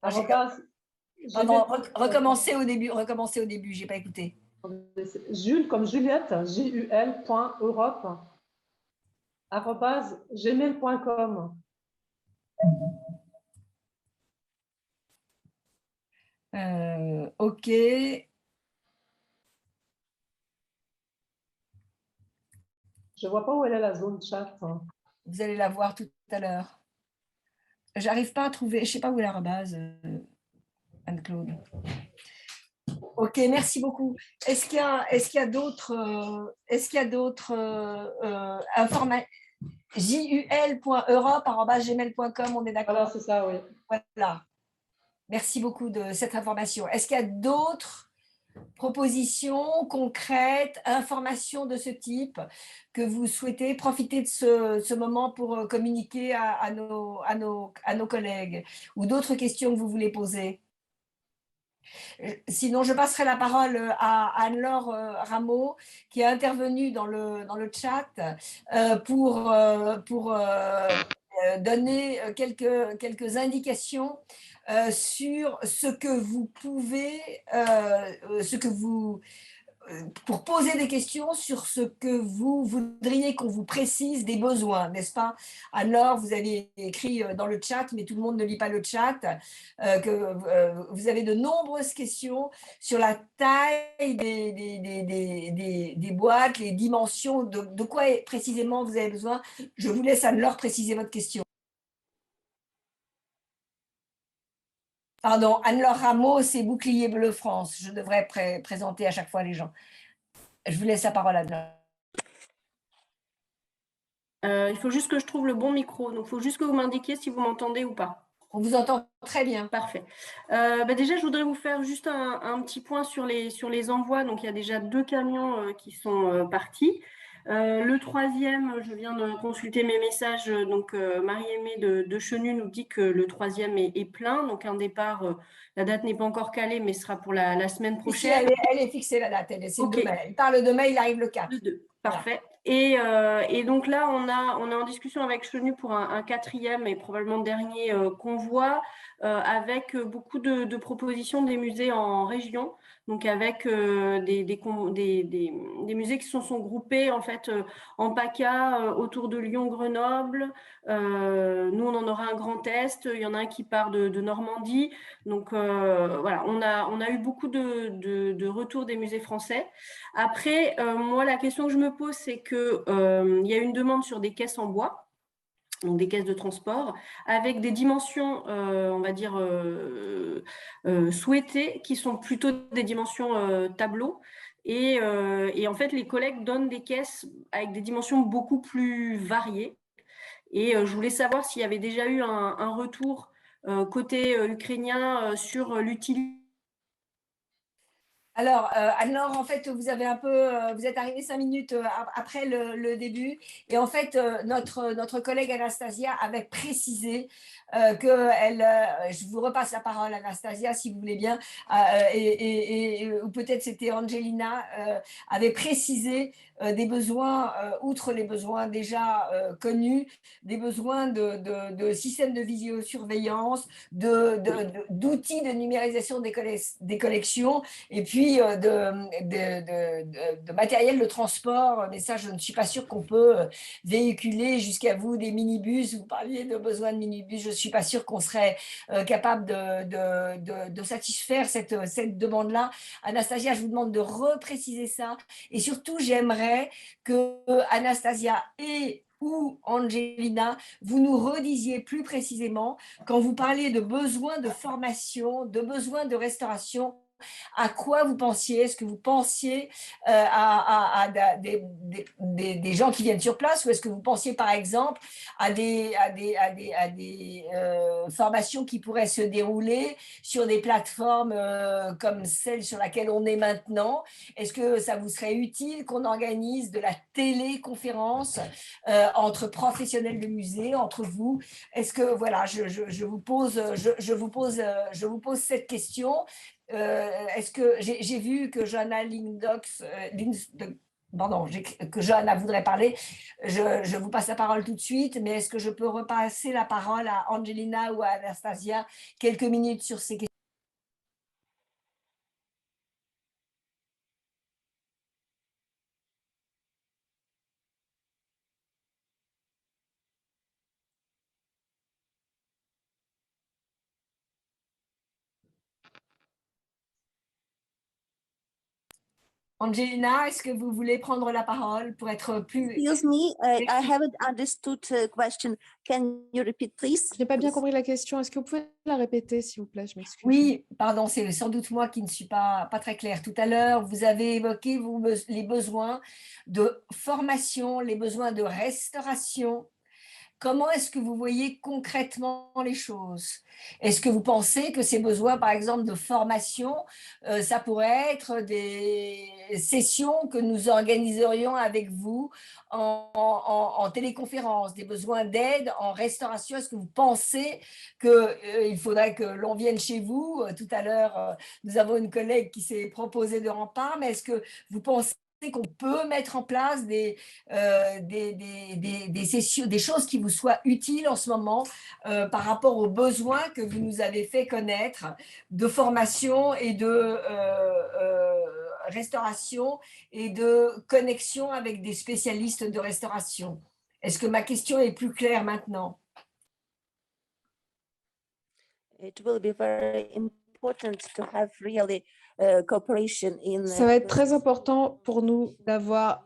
Pardon, recommencez au début, je n'ai pas écouté. Jules comme Juliette, JUL.Europe, @gmail.com. Ok. Je ne vois pas où elle est la zone chat. Vous allez la voir tout à l'heure. J'arrive pas à trouver, je ne sais pas où est l'arrobase, Anne-Claude. Ok, merci beaucoup. Est-ce qu'il y a d'autres informations? jul.europe@gmail.com, on est d'accord? Voilà, c'est ça, oui. Voilà. Merci beaucoup de cette information. Est-ce qu'il y a d'autres propositions concrètes, informations de ce type que vous souhaitez profiter de ce moment pour communiquer à nos collègues, ou d'autres questions que vous voulez poser? Sinon, je passerai la parole à Anne-Laure Rameau, qui est intervenue dans le chat pour donner quelques indications sur ce que vous pouvez, pour poser des questions sur ce que vous voudriez qu'on vous précise des besoins, n'est-ce pas? Alors, vous avez écrit dans le chat, mais tout le monde ne lit pas le chat, que vous avez de nombreuses questions sur la taille des boîtes, les dimensions, de quoi précisément vous avez besoin. Je vous laisse, Anne-Laure, préciser votre question. Pardon, Anne-Laure Rameau, c'est Bouclier Bleu France. Je devrais présenter à chaque fois les gens. Je vous laisse la parole, Anne-Laure. Il faut juste que je trouve le bon micro. Donc, il faut juste que vous m'indiquiez si vous m'entendez ou pas. On vous entend très bien. Parfait. Déjà, je voudrais vous faire juste un petit point sur les envois. Donc, il y a déjà 2 camions qui sont partis. Le 3e, je viens de consulter mes messages. Donc, Marie-Aimée de Chenu nous dit que le 3e est plein. Donc, un départ, la date n'est pas encore calée, mais sera pour la semaine prochaine. Si, elle est fixée, la date. C'est demain. Il parle demain, il arrive le 4. Le 2. Parfait. Et donc là, on est en discussion avec Chenu pour un 4e et probablement dernier convoi, avec beaucoup de propositions des musées en région, donc avec des musées qui sont groupés en fait en PACA autour de Lyon, Grenoble. Nous, on en aura un Grand Est. Il y en a un qui part de Normandie. Donc voilà, on a eu beaucoup de retours des musées français. Après, moi, la question que je me pose, c'est qu'il y a une demande sur des caisses en bois, donc des caisses de transport, avec des dimensions, on va dire, souhaitées, qui sont plutôt des dimensions tableau. Et en fait, les collègues donnent des caisses avec des dimensions beaucoup plus variées. Et je voulais savoir s'il y avait déjà eu un retour côté ukrainien sur l'utilité. Alors, Anne-Laure, en fait, vous êtes arrivé 5 minutes après le début, et en fait, notre collègue Anastasia avait précisé je vous repasse la parole, Anastasia, si vous voulez bien, ou peut-être c'était Angelina, avait précisé des besoins, outre les besoins déjà connus, des besoins de systèmes de vidéosurveillance, d'outils de numérisation des collections, et puis de matériel de transport. Mais ça, je ne suis pas sûre qu'on peut véhiculer jusqu'à vous des minibus. Vous parliez de besoin de minibus. Je ne suis pas sûre qu'on serait capable de satisfaire cette demande-là. Anastasia, je vous demande de repréciser ça. Et surtout, j'aimerais que Anastasia ou Angelina, vous nous redisiez plus précisément, quand vous parlez de besoins de formation, de besoins de restauration, à quoi vous pensiez? Est-ce que vous pensiez à des gens qui viennent sur place, ou est-ce que vous pensiez par exemple à des formations qui pourraient se dérouler sur des plateformes comme celle sur laquelle on est maintenant? Est-ce que ça vous serait utile qu'on organise de la téléconférence entre professionnels de musée, entre vous? Est-ce que, voilà, je vous pose cette question. Est-ce que j'ai vu que Johanna que Johanna voudrait parler. Je vous passe la parole tout de suite, mais est-ce que je peux repasser la parole à Angelina ou à Anastasia quelques minutes sur ces questions? Angelina, est-ce que vous voulez prendre la parole pour être plus... Excuse me, I haven't understood the question. Can you repeat, please? Je n'ai pas bien compris la question. Est-ce que vous pouvez la répéter, s'il vous plaît? Je m'excuse. Oui, pardon, c'est sans doute moi qui ne suis pas très claire. Tout à l'heure, vous avez évoqué les besoins de formation, les besoins de restauration. Comment est-ce que vous voyez concrètement les choses? Est-ce que vous pensez que ces besoins, par exemple, de formation, ça pourrait être des sessions que nous organiserions avec vous en téléconférence, des besoins d'aide en restauration? Est-ce que vous pensez qu'il faudrait que l'on vienne chez vous? Tout à l'heure, nous avons une collègue qui s'est proposée de rempart, mais est-ce que vous pensez qu'on peut mettre en place des sessions, des choses qui vous soient utiles en ce moment par rapport aux besoins que vous nous avez fait connaître de formation et de restauration et de connexion avec des spécialistes de restauration. Est-ce que ma question est plus claire maintenant? It will be very important to have really cooperation in. Ça va être très important pour nous d'avoir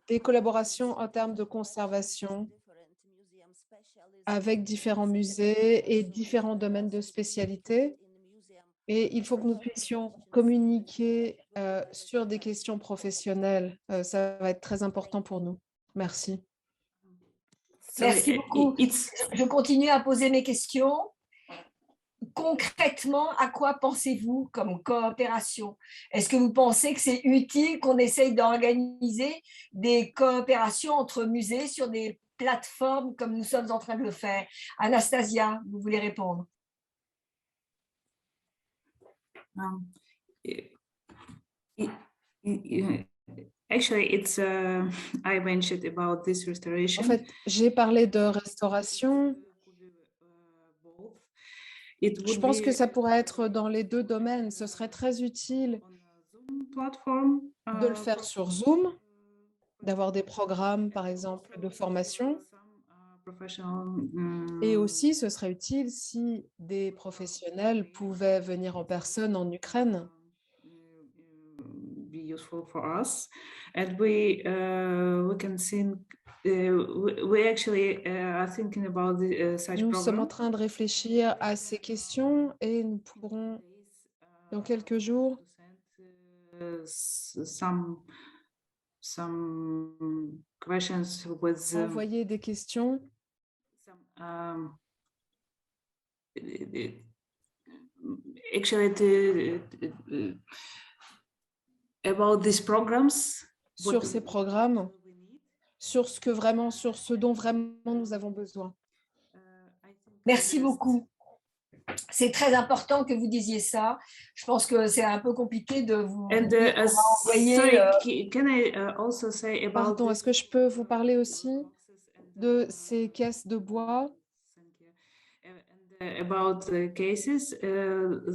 des collaborations en termes de conservation avec différents musées et différents domaines de spécialité. Et il faut que nous puissions communiquer sur des questions professionnelles. Ça va être très important pour nous. Merci. Merci beaucoup. Je continue à poser mes questions. Concrètement, à quoi pensez-vous comme coopération? Est-ce que vous pensez que c'est utile qu'on essaye d'organiser des coopérations entre musées sur des plateformes comme nous sommes en train de le faire? Anastasia, vous voulez répondre? Actually, it's I mentioned about this restoration. En fait, j'ai parlé de restauration. Je pense que ça pourrait être dans les deux domaines. Ce serait très utile de le faire sur Zoom, d'avoir des programmes, par exemple, de formation. Et aussi, ce serait utile si des professionnels pouvaient venir en personne en Ukraine. Be useful for us, and we can think. We actually are thinking about such Nous sommes en program. train de réfléchir à ces questions et nous pourrons, dans quelques jours, Some questions with envoyer des questions actually about these programs. Sur ces programmes, sur ce dont vraiment nous avons besoin. Merci beaucoup. C'est très important que vous disiez ça. Je pense que c'est un peu compliqué de vous envoyer. Pardon, est-ce que je peux vous parler aussi de ces caisses de bois? About cases,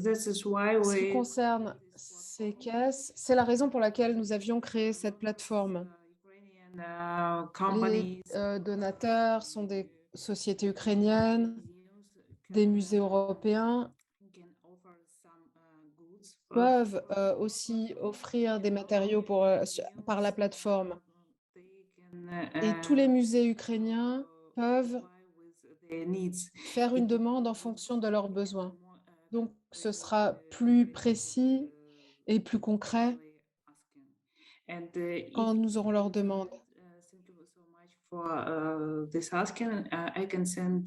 this is why Ce qui concerne ces caisses, c'est la raison pour laquelle nous avions créé cette plateforme. Les donateurs sont des sociétés ukrainiennes, des musées européens peuvent aussi offrir des matériaux par la plateforme. Et tous les musées ukrainiens peuvent faire une demande en fonction de leurs besoins. Donc, ce sera plus précis et plus concret quand nous aurons leurs demandes.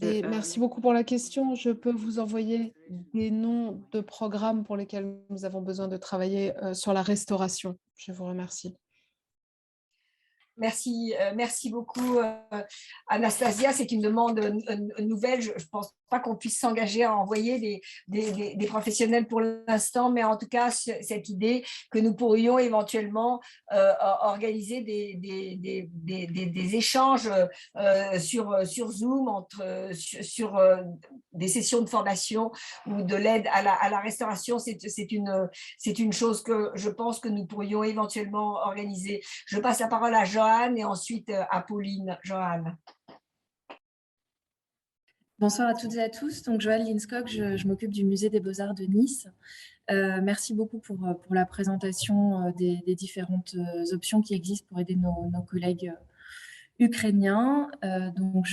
Et merci beaucoup pour la question. Je peux vous envoyer des noms de programmes pour lesquels nous avons besoin de travailler sur la restauration. Je vous remercie. Merci, merci beaucoup, Anastasia. C'est une demande nouvelle. Je ne pense pas qu'on puisse s'engager à envoyer des professionnels pour l'instant, mais en tout cas, cette idée que nous pourrions éventuellement organiser des échanges sur Zoom, sur des sessions de formation ou de l'aide à la restauration, c'est une chose que je pense que nous pourrions éventuellement organiser. Je passe la parole à Johan et ensuite à Pauline. Johan. Bonsoir à toutes et à tous. Donc, Joëlle Linscock, je m'occupe du musée des Beaux-Arts de Nice. Merci beaucoup pour la présentation des différentes options qui existent pour aider nos collègues ukrainiens. Donc,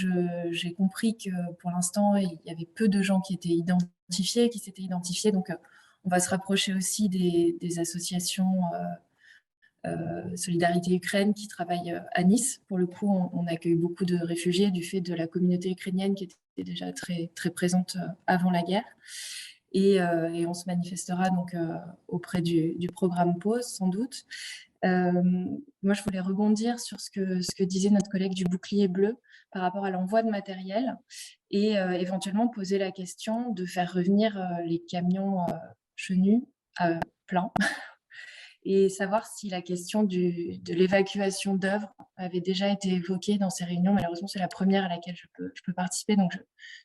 j'ai compris que pour l'instant, il y avait peu de gens qui étaient identifiés, qui s'étaient identifiés. Donc, on va se rapprocher aussi des associations Solidarité Ukraine qui travaillent à Nice. Pour le coup, on accueille beaucoup de réfugiés du fait de la communauté ukrainienne qui était déjà très, très présente avant la guerre. Et on se manifestera donc auprès du programme PAUSE, sans doute. Moi, je voulais rebondir sur ce que disait notre collègue du bouclier bleu par rapport à l'envoi de matériel et éventuellement poser la question de faire revenir les camions chenus pleins et savoir si la question de l'évacuation d'œuvres avait déjà été évoquée dans ces réunions. Malheureusement, c'est la première à laquelle je peux participer, donc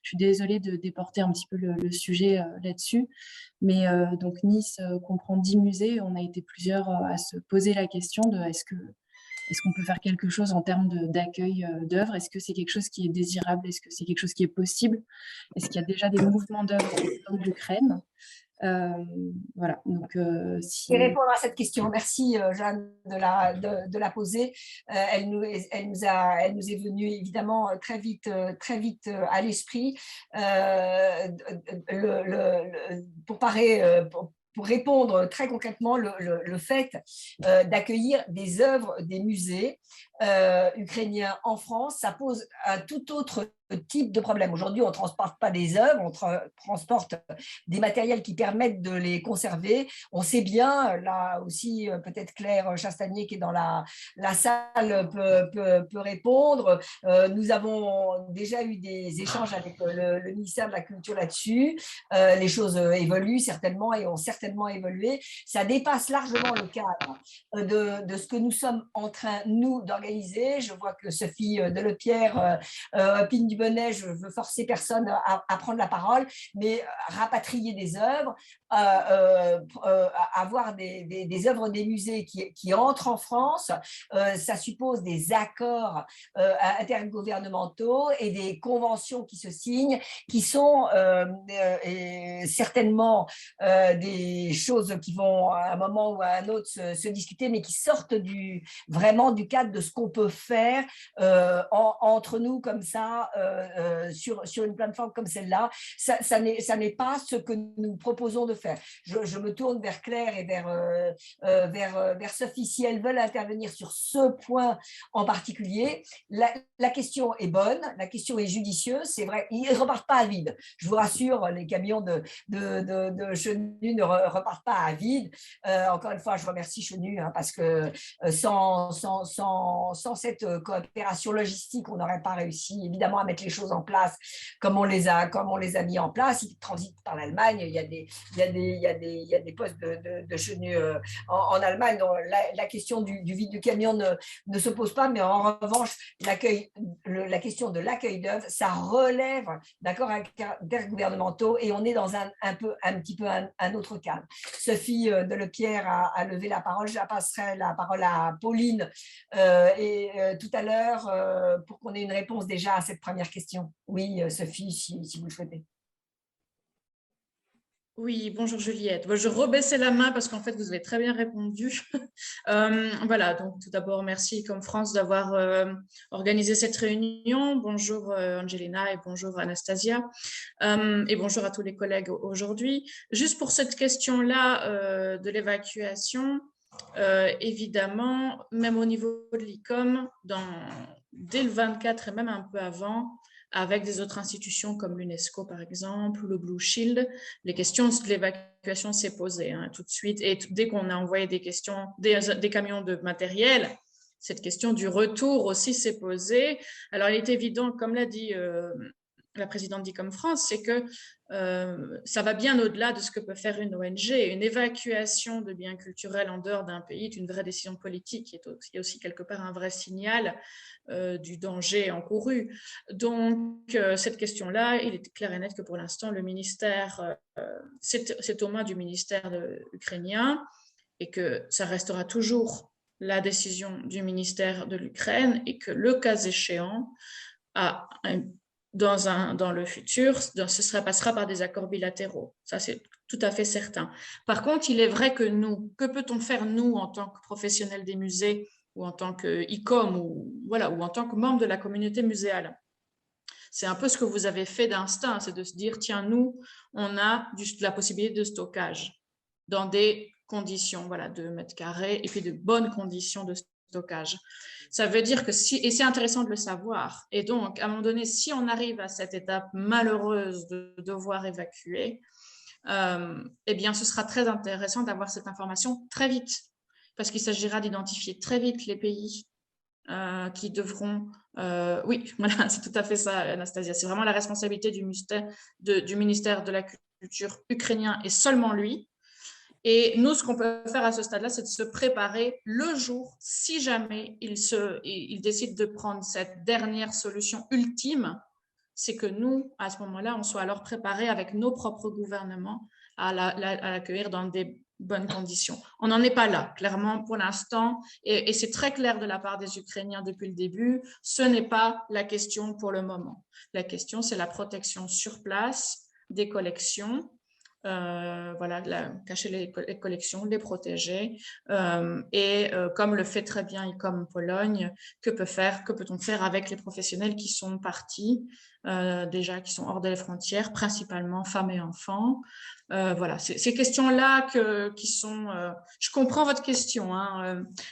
je suis désolée de déporter un petit peu le sujet là-dessus. Mais donc Nice comprend 10 musées. On a été plusieurs à se poser la question de est-ce qu'on peut faire quelque chose en termes d'accueil d'œuvres? Est-ce que c'est quelque chose qui est désirable? Est-ce que c'est quelque chose qui est possible? Est-ce qu'il y a déjà des mouvements d'œuvres au sein de l'Ukraine? Voilà, donc si... Et répondre à cette question. Merci Jeanne de la poser. Elle nous est venue évidemment très vite à l'esprit pour répondre très concrètement le fait d'accueillir des œuvres des musées ukrainiens en France. Ça pose un tout autre type de problème. Aujourd'hui, on ne transporte pas des œuvres, on transporte des matériels qui permettent de les conserver. On sait bien, là aussi, peut-être Claire Chastanier qui est dans la salle peut répondre. Nous avons déjà eu des échanges avec le ministère de la Culture là-dessus. Les choses évoluent certainement et ont certainement évolué. Ça dépasse largement le cadre de ce que nous sommes en train, nous, d'organiser. Je vois que Sophie Delepierre pigne du bonnet, je veux forcer personne à prendre la parole, mais rapatrier des œuvres, avoir des œuvres des musées qui entrent en France, ça suppose des accords intergouvernementaux et des conventions qui se signent, qui sont certainement des choses qui vont à un moment ou à un autre se discuter, mais qui sortent vraiment du cadre de ce qu'on peut faire entre nous comme ça, sur une plateforme comme celle-là. Ça n'est pas ce que nous proposons de faire. Je me tourne vers Claire et vers Sophie si elles veulent intervenir sur ce point en particulier. La question est bonne, la question est judicieuse, c'est vrai, ils ne repartent pas à vide. Je vous rassure, les camions de Chenu ne repartent pas à vide. Encore une fois, je remercie Chenu parce que sans cette coopération logistique, on n'aurait pas réussi évidemment à mettre les choses en place comme on les a mis en place. Ils transitent par l'Allemagne, il y a des postes de Chenu en Allemagne, donc la question du vide du camion ne se pose pas, mais en revanche, la question de l'accueil d'œuvres, ça relève d'accords intergouvernementaux et on est dans un petit peu un autre cadre. Sophie Delepierre a levé la parole, je passerai la parole à Pauline tout à l'heure pour qu'on ait une réponse déjà à cette première question. Oui, Sophie, si vous le souhaitez. Oui, bonjour Juliette. Je rebaissais la main parce qu'en fait, vous avez très bien répondu. Voilà, donc tout d'abord, merci comme France d'avoir organisé cette réunion. Bonjour Angelina et bonjour Anastasia. Et bonjour à tous les collègues aujourd'hui. Juste pour cette question-là de l'évacuation, évidemment, même au niveau de l'ICOM, dès le 24 et même un peu avant, avec des autres institutions comme l'UNESCO par exemple, ou le Blue Shield, les questions de l'évacuation s'est posée tout de suite. Et dès qu'on a envoyé des camions de matériel, cette question du retour aussi s'est posée. Alors il est évident, comme l'a dit la présidente d'ICOM France, c'est que ça va bien au-delà de ce que peut faire une ONG. Une évacuation de biens culturels en dehors d'un pays est une vraie décision politique, qui est aussi quelque part un vrai signal du danger encouru. Donc, cette question-là, il est clair et net que pour l'instant, le ministère, c'est aux mains du ministère ukrainien et que ça restera toujours la décision du ministère de l'Ukraine et que le cas échéant, dans le futur, passera par des accords bilatéraux. Ça, c'est tout à fait certain. Par contre, il est vrai que que peut-on faire, nous, en tant que professionnels des musées ou en tant qu'ICOM ou en tant que membre de la communauté muséale? C'est un peu ce que vous avez fait d'instinct, c'est de se dire, tiens, nous, on a la possibilité de stockage dans des conditions, 2 mètres carrés, et puis de bonnes conditions de stockage. Ça veut dire que et c'est intéressant de le savoir, et donc, à un moment donné, si on arrive à cette étape malheureuse de devoir évacuer, eh bien, ce sera très intéressant d'avoir cette information très vite, parce qu'il s'agira d'identifier très vite les pays qui devront... oui, voilà, c'est tout à fait ça, Anastasia. C'est vraiment la responsabilité du ministère de la Culture ukrainien et seulement lui. Et nous, ce qu'on peut faire à ce stade-là, c'est de se préparer le jour, si jamais il décide de prendre cette dernière solution ultime, c'est que nous, à ce moment-là, on soit alors préparés avec nos propres gouvernements à l'accueillir dans des bonnes conditions. On n'en est pas là, clairement, pour l'instant, et c'est très clair de la part des Ukrainiens depuis le début, ce n'est pas la question pour le moment. La question, c'est la protection sur place des collections, cacher les collections, les protéger, et comme le fait très bien ICOM Pologne, que peut-on faire avec les professionnels qui sont partis, déjà qui sont hors des frontières, principalement femmes et enfants. Voilà, ces questions-là qui sont... je comprends votre question,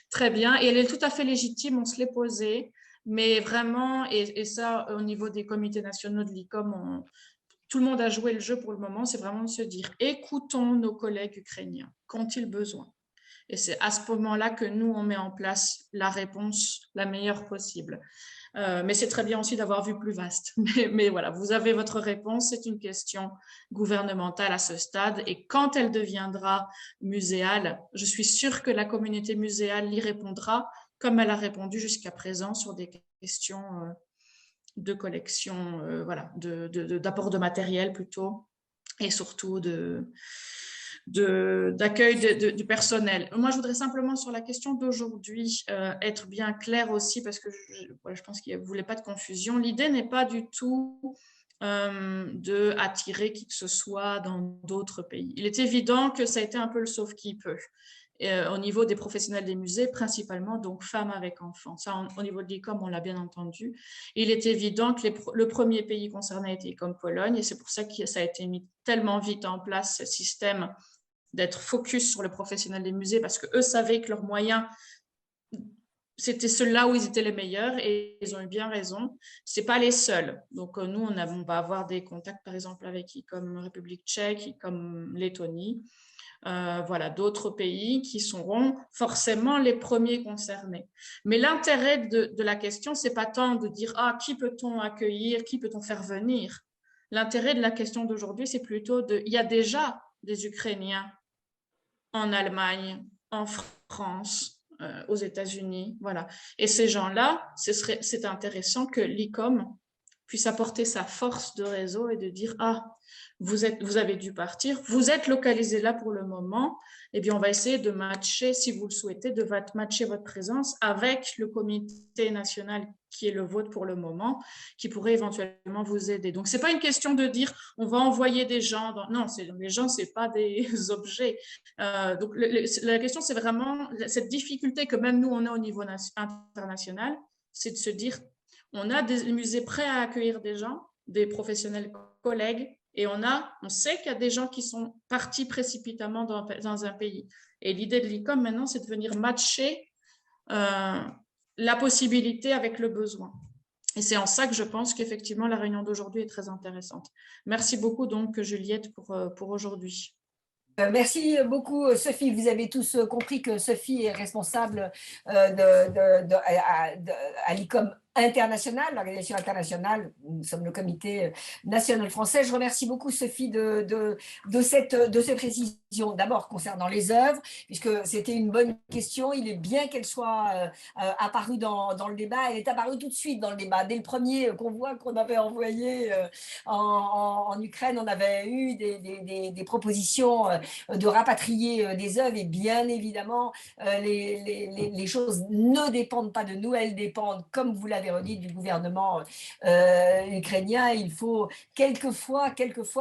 très bien, et elle est tout à fait légitime, on se l'est posée, mais vraiment, et ça, au niveau des comités nationaux de l'ICOM, tout le monde a joué le jeu pour le moment, c'est vraiment de se dire, écoutons nos collègues ukrainiens, qu'ont-ils besoin? Et c'est à ce moment-là que nous, on met en place la réponse la meilleure possible. Mais c'est très bien aussi d'avoir vu plus vaste. Mais voilà, vous avez votre réponse, c'est une question gouvernementale à ce stade. Et quand elle deviendra muséale, je suis sûre que la communauté muséale y répondra comme elle a répondu jusqu'à présent sur des questions de collection, d'apport de matériel plutôt, et surtout d'accueil du personnel. Moi, je voudrais simplement, sur la question d'aujourd'hui, être bien claire aussi, parce que je pense qu'il ne voulait pas de confusion. L'idée n'est pas du tout d'attirer qui que ce soit dans d'autres pays. Il est évident que ça a été un peu le sauve qui peut. Au niveau des professionnels des musées, principalement donc femmes avec enfants. Ça, au niveau de l'ICOM, on l'a bien entendu. Il est évident que le premier pays concerné a été comme Pologne, et c'est pour ça que ça a été mis tellement vite en place, ce système d'être focus sur le professionnel des musées, parce qu'eux savaient que leurs moyens, c'était ceux-là où ils étaient les meilleurs, et ils ont eu bien raison. Ce n'est pas les seuls. Donc, nous, on va avoir des contacts, par exemple, avec ICOM République tchèque, ICOM Lettonie, d'autres pays qui seront forcément les premiers concernés. Mais l'intérêt de la question, ce n'est pas tant de dire « qui peut-on accueillir, qui peut-on faire venir ?» L'intérêt de la question d'aujourd'hui, c'est plutôt il y a déjà des Ukrainiens en Allemagne, en France, aux États-Unis, voilà. Et ces gens-là, c'est intéressant que l'ICOM puisse apporter sa force de réseau et de dire « vous avez dû partir, vous êtes localisé là pour le moment, et bien on va essayer de matcher, si vous le souhaitez, de matcher votre présence avec le comité national qui est le vôtre pour le moment, qui pourrait éventuellement vous aider. » Donc, ce n'est pas une question de dire on va envoyer des gens. Non, les gens, ce n'est pas des objets. Donc, la question, c'est vraiment cette difficulté que même nous, on a au niveau international, c'est de se dire on a des musées prêts à accueillir des gens, des professionnels collègues, et on sait qu'il y a des gens qui sont partis précipitamment dans un pays. Et l'idée de l'ICOM maintenant, c'est de venir matcher la possibilité avec le besoin. Et c'est en ça que je pense qu'effectivement, la réunion d'aujourd'hui est très intéressante. Merci beaucoup donc, Juliette, pour aujourd'hui. Merci beaucoup, Sophie. Vous avez tous compris que Sophie est responsable à l'ICOM international, l'organisation internationale, nous sommes le comité national français. Je remercie beaucoup Sophie de ces précisions. D'abord concernant les œuvres, puisque c'était une bonne question, il est bien qu'elle soit apparue dans le débat. Elle est apparue tout de suite dans le débat. Dès le premier convoi qu'on avait envoyé en Ukraine, on avait eu des propositions de rapatrier des œuvres, et bien évidemment, les choses ne dépendent pas de nous, elles dépendent, comme vous l'avez l'avez redit, du gouvernement ukrainien. Il faut quelquefois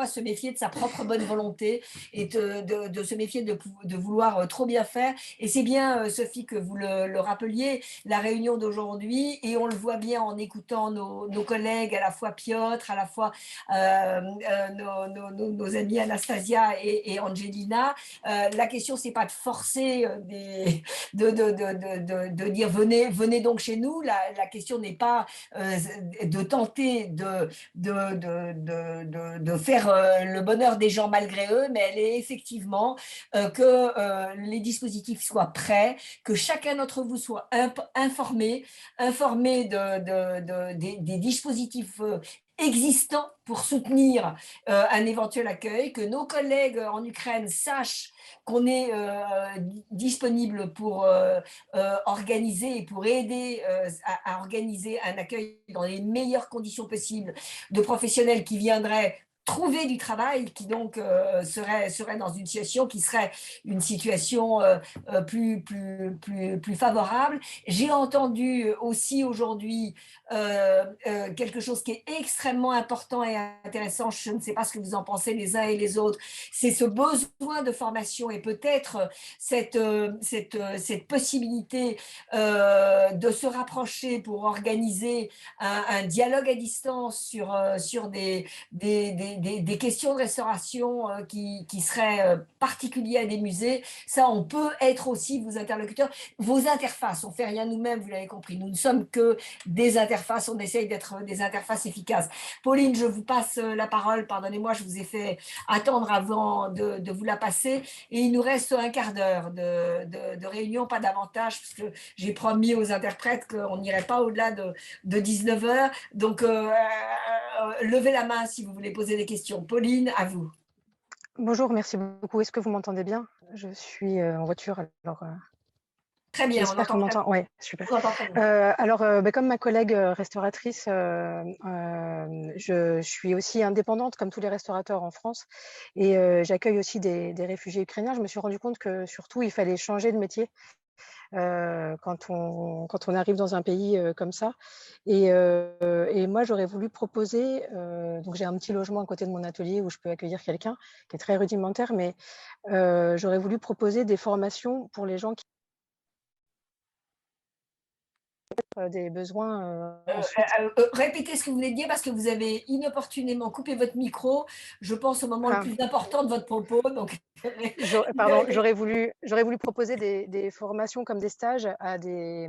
se méfier de sa propre bonne volonté et de se méfier de vouloir trop bien faire. Et c'est bien, Sophie, que vous le rappeliez, la réunion d'aujourd'hui, et on le voit bien en écoutant nos collègues, à la fois Piotr, à la fois nos amis Anastasia et Angelina. La question, c'est pas de forcer, de dire venez donc chez nous. La question n'est pas de tenter de faire le bonheur des gens malgré eux, mais elle est effectivement que les dispositifs soient prêts, que chacun d'entre vous soit informé des dispositifs existants pour soutenir un éventuel accueil, que nos collègues en Ukraine sachent qu'on est disponible pour organiser et pour aider à organiser un accueil dans les meilleures conditions possibles de professionnels qui viendraient trouver du travail, qui donc serait dans une situation qui serait une situation plus favorable. J'ai entendu aussi aujourd'hui quelque chose qui est extrêmement important et intéressant, je ne sais pas ce que vous en pensez les uns et les autres, c'est ce besoin de formation et peut-être cette possibilité de se rapprocher pour organiser un dialogue à distance sur des questions de restauration qui seraient particulières à des musées. Ça, on peut être aussi vos interlocuteurs, vos interfaces. On ne fait rien nous-mêmes, vous l'avez compris. Nous ne sommes que des interfaces, on essaye d'être des interfaces efficaces. Pauline, je vous passe la parole. Pardonnez-moi, je vous ai fait attendre avant de vous la passer. Et il nous reste un quart d'heure de réunion, pas davantage, parce que j'ai promis aux interprètes qu'on n'irait pas au-delà de 19 heures. Donc, levez la main si vous voulez poser des questions. Pauline, à vous. Bonjour, merci beaucoup. Est-ce que vous m'entendez bien? Je suis en voiture, alors très bien. J'espère qu'on m'entend. Oui, super. Comme ma collègue restauratrice, je suis aussi indépendante comme tous les restaurateurs en France et j'accueille aussi des réfugiés ukrainiens. Je me suis rendu compte que surtout, il fallait changer de métier. Quand on arrive dans un pays comme ça. Et moi, j'aurais voulu proposer, donc j'ai un petit logement à côté de mon atelier où je peux accueillir quelqu'un qui est très rudimentaire, mais j'aurais voulu proposer des formations pour les gens qui ont des besoins ensuite. Répétez ce que vous venez de dire parce que vous avez inopportunément coupé votre micro, je pense au moment le plus important de votre propos. Donc... Pardon, j'aurais voulu proposer des formations comme des stages à des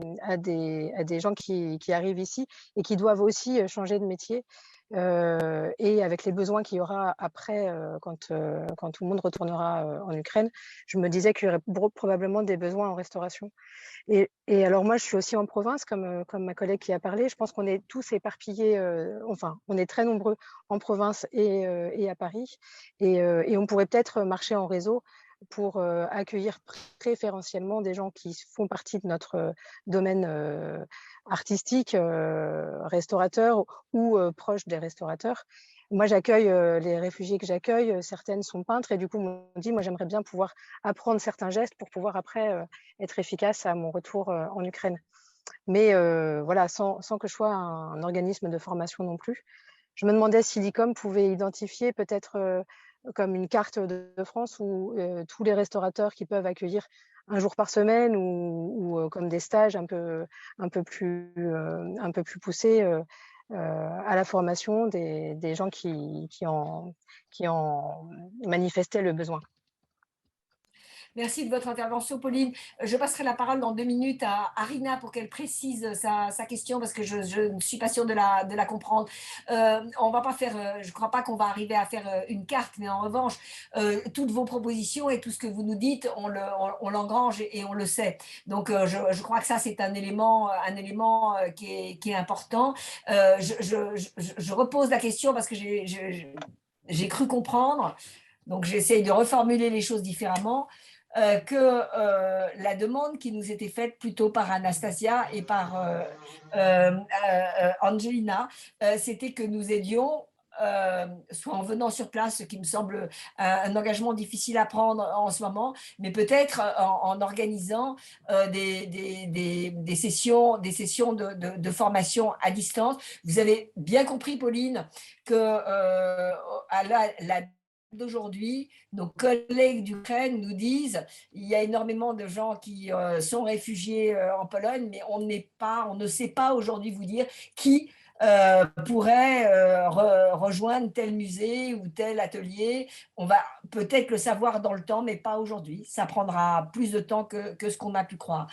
gens qui arrivent ici et qui doivent aussi changer de métier. Et avec les besoins qu'il y aura après, quand tout le monde retournera en Ukraine, je me disais qu'il y aurait probablement des besoins en restauration. Et alors moi, je suis aussi en province, comme ma collègue qui a parlé. Je pense qu'on est tous éparpillés, enfin, on est très nombreux en province et à Paris. Et on pourrait peut-être marcher en réseau pour accueillir préférentiellement des gens qui font partie de notre domaine artistique, restaurateur ou proche des restaurateurs. Moi, j'accueille les réfugiés que j'accueille, certaines sont peintres et du coup, m'ont dit, moi, j'aimerais bien pouvoir apprendre certains gestes pour pouvoir après être efficace à mon retour en Ukraine. Mais voilà, sans que je sois un organisme de formation non plus. Je me demandais si l'ICOM pouvait identifier peut-être comme une carte de France où tous les restaurateurs qui peuvent accueillir un jour par semaine ou comme des stages un peu plus poussés à la formation des gens qui en manifestaient le besoin. Merci de votre intervention, Pauline. Je passerai la parole dans 2 minutes à Rina pour qu'elle précise sa question parce que je ne suis pas sûre de la comprendre. On va pas faire, je ne crois pas qu'on va arriver à faire une carte, mais en revanche, toutes vos propositions et tout ce que vous nous dites, on l'engrange et on le sait. Donc, je crois que ça, c'est un élément qui est important. Je repose la question parce que j'ai cru comprendre. Donc, j'essaye de reformuler les choses différemment. Que la demande qui nous était faite plutôt par Anastasia et par Angelina, c'était que nous aidions soit en venant sur place, ce qui me semble un engagement difficile à prendre en ce moment, mais peut-être en organisant des sessions de formation à distance. Vous avez bien compris, Pauline, que à la d'aujourd'hui, nos collègues d'Ukraine nous disent il y a énormément de gens qui sont réfugiés en Pologne, mais on ne sait pas aujourd'hui vous dire qui pourrait rejoindre tel musée ou tel atelier. On va peut-être le savoir dans le temps, mais pas aujourd'hui. Ça prendra plus de temps que ce qu'on a pu croire.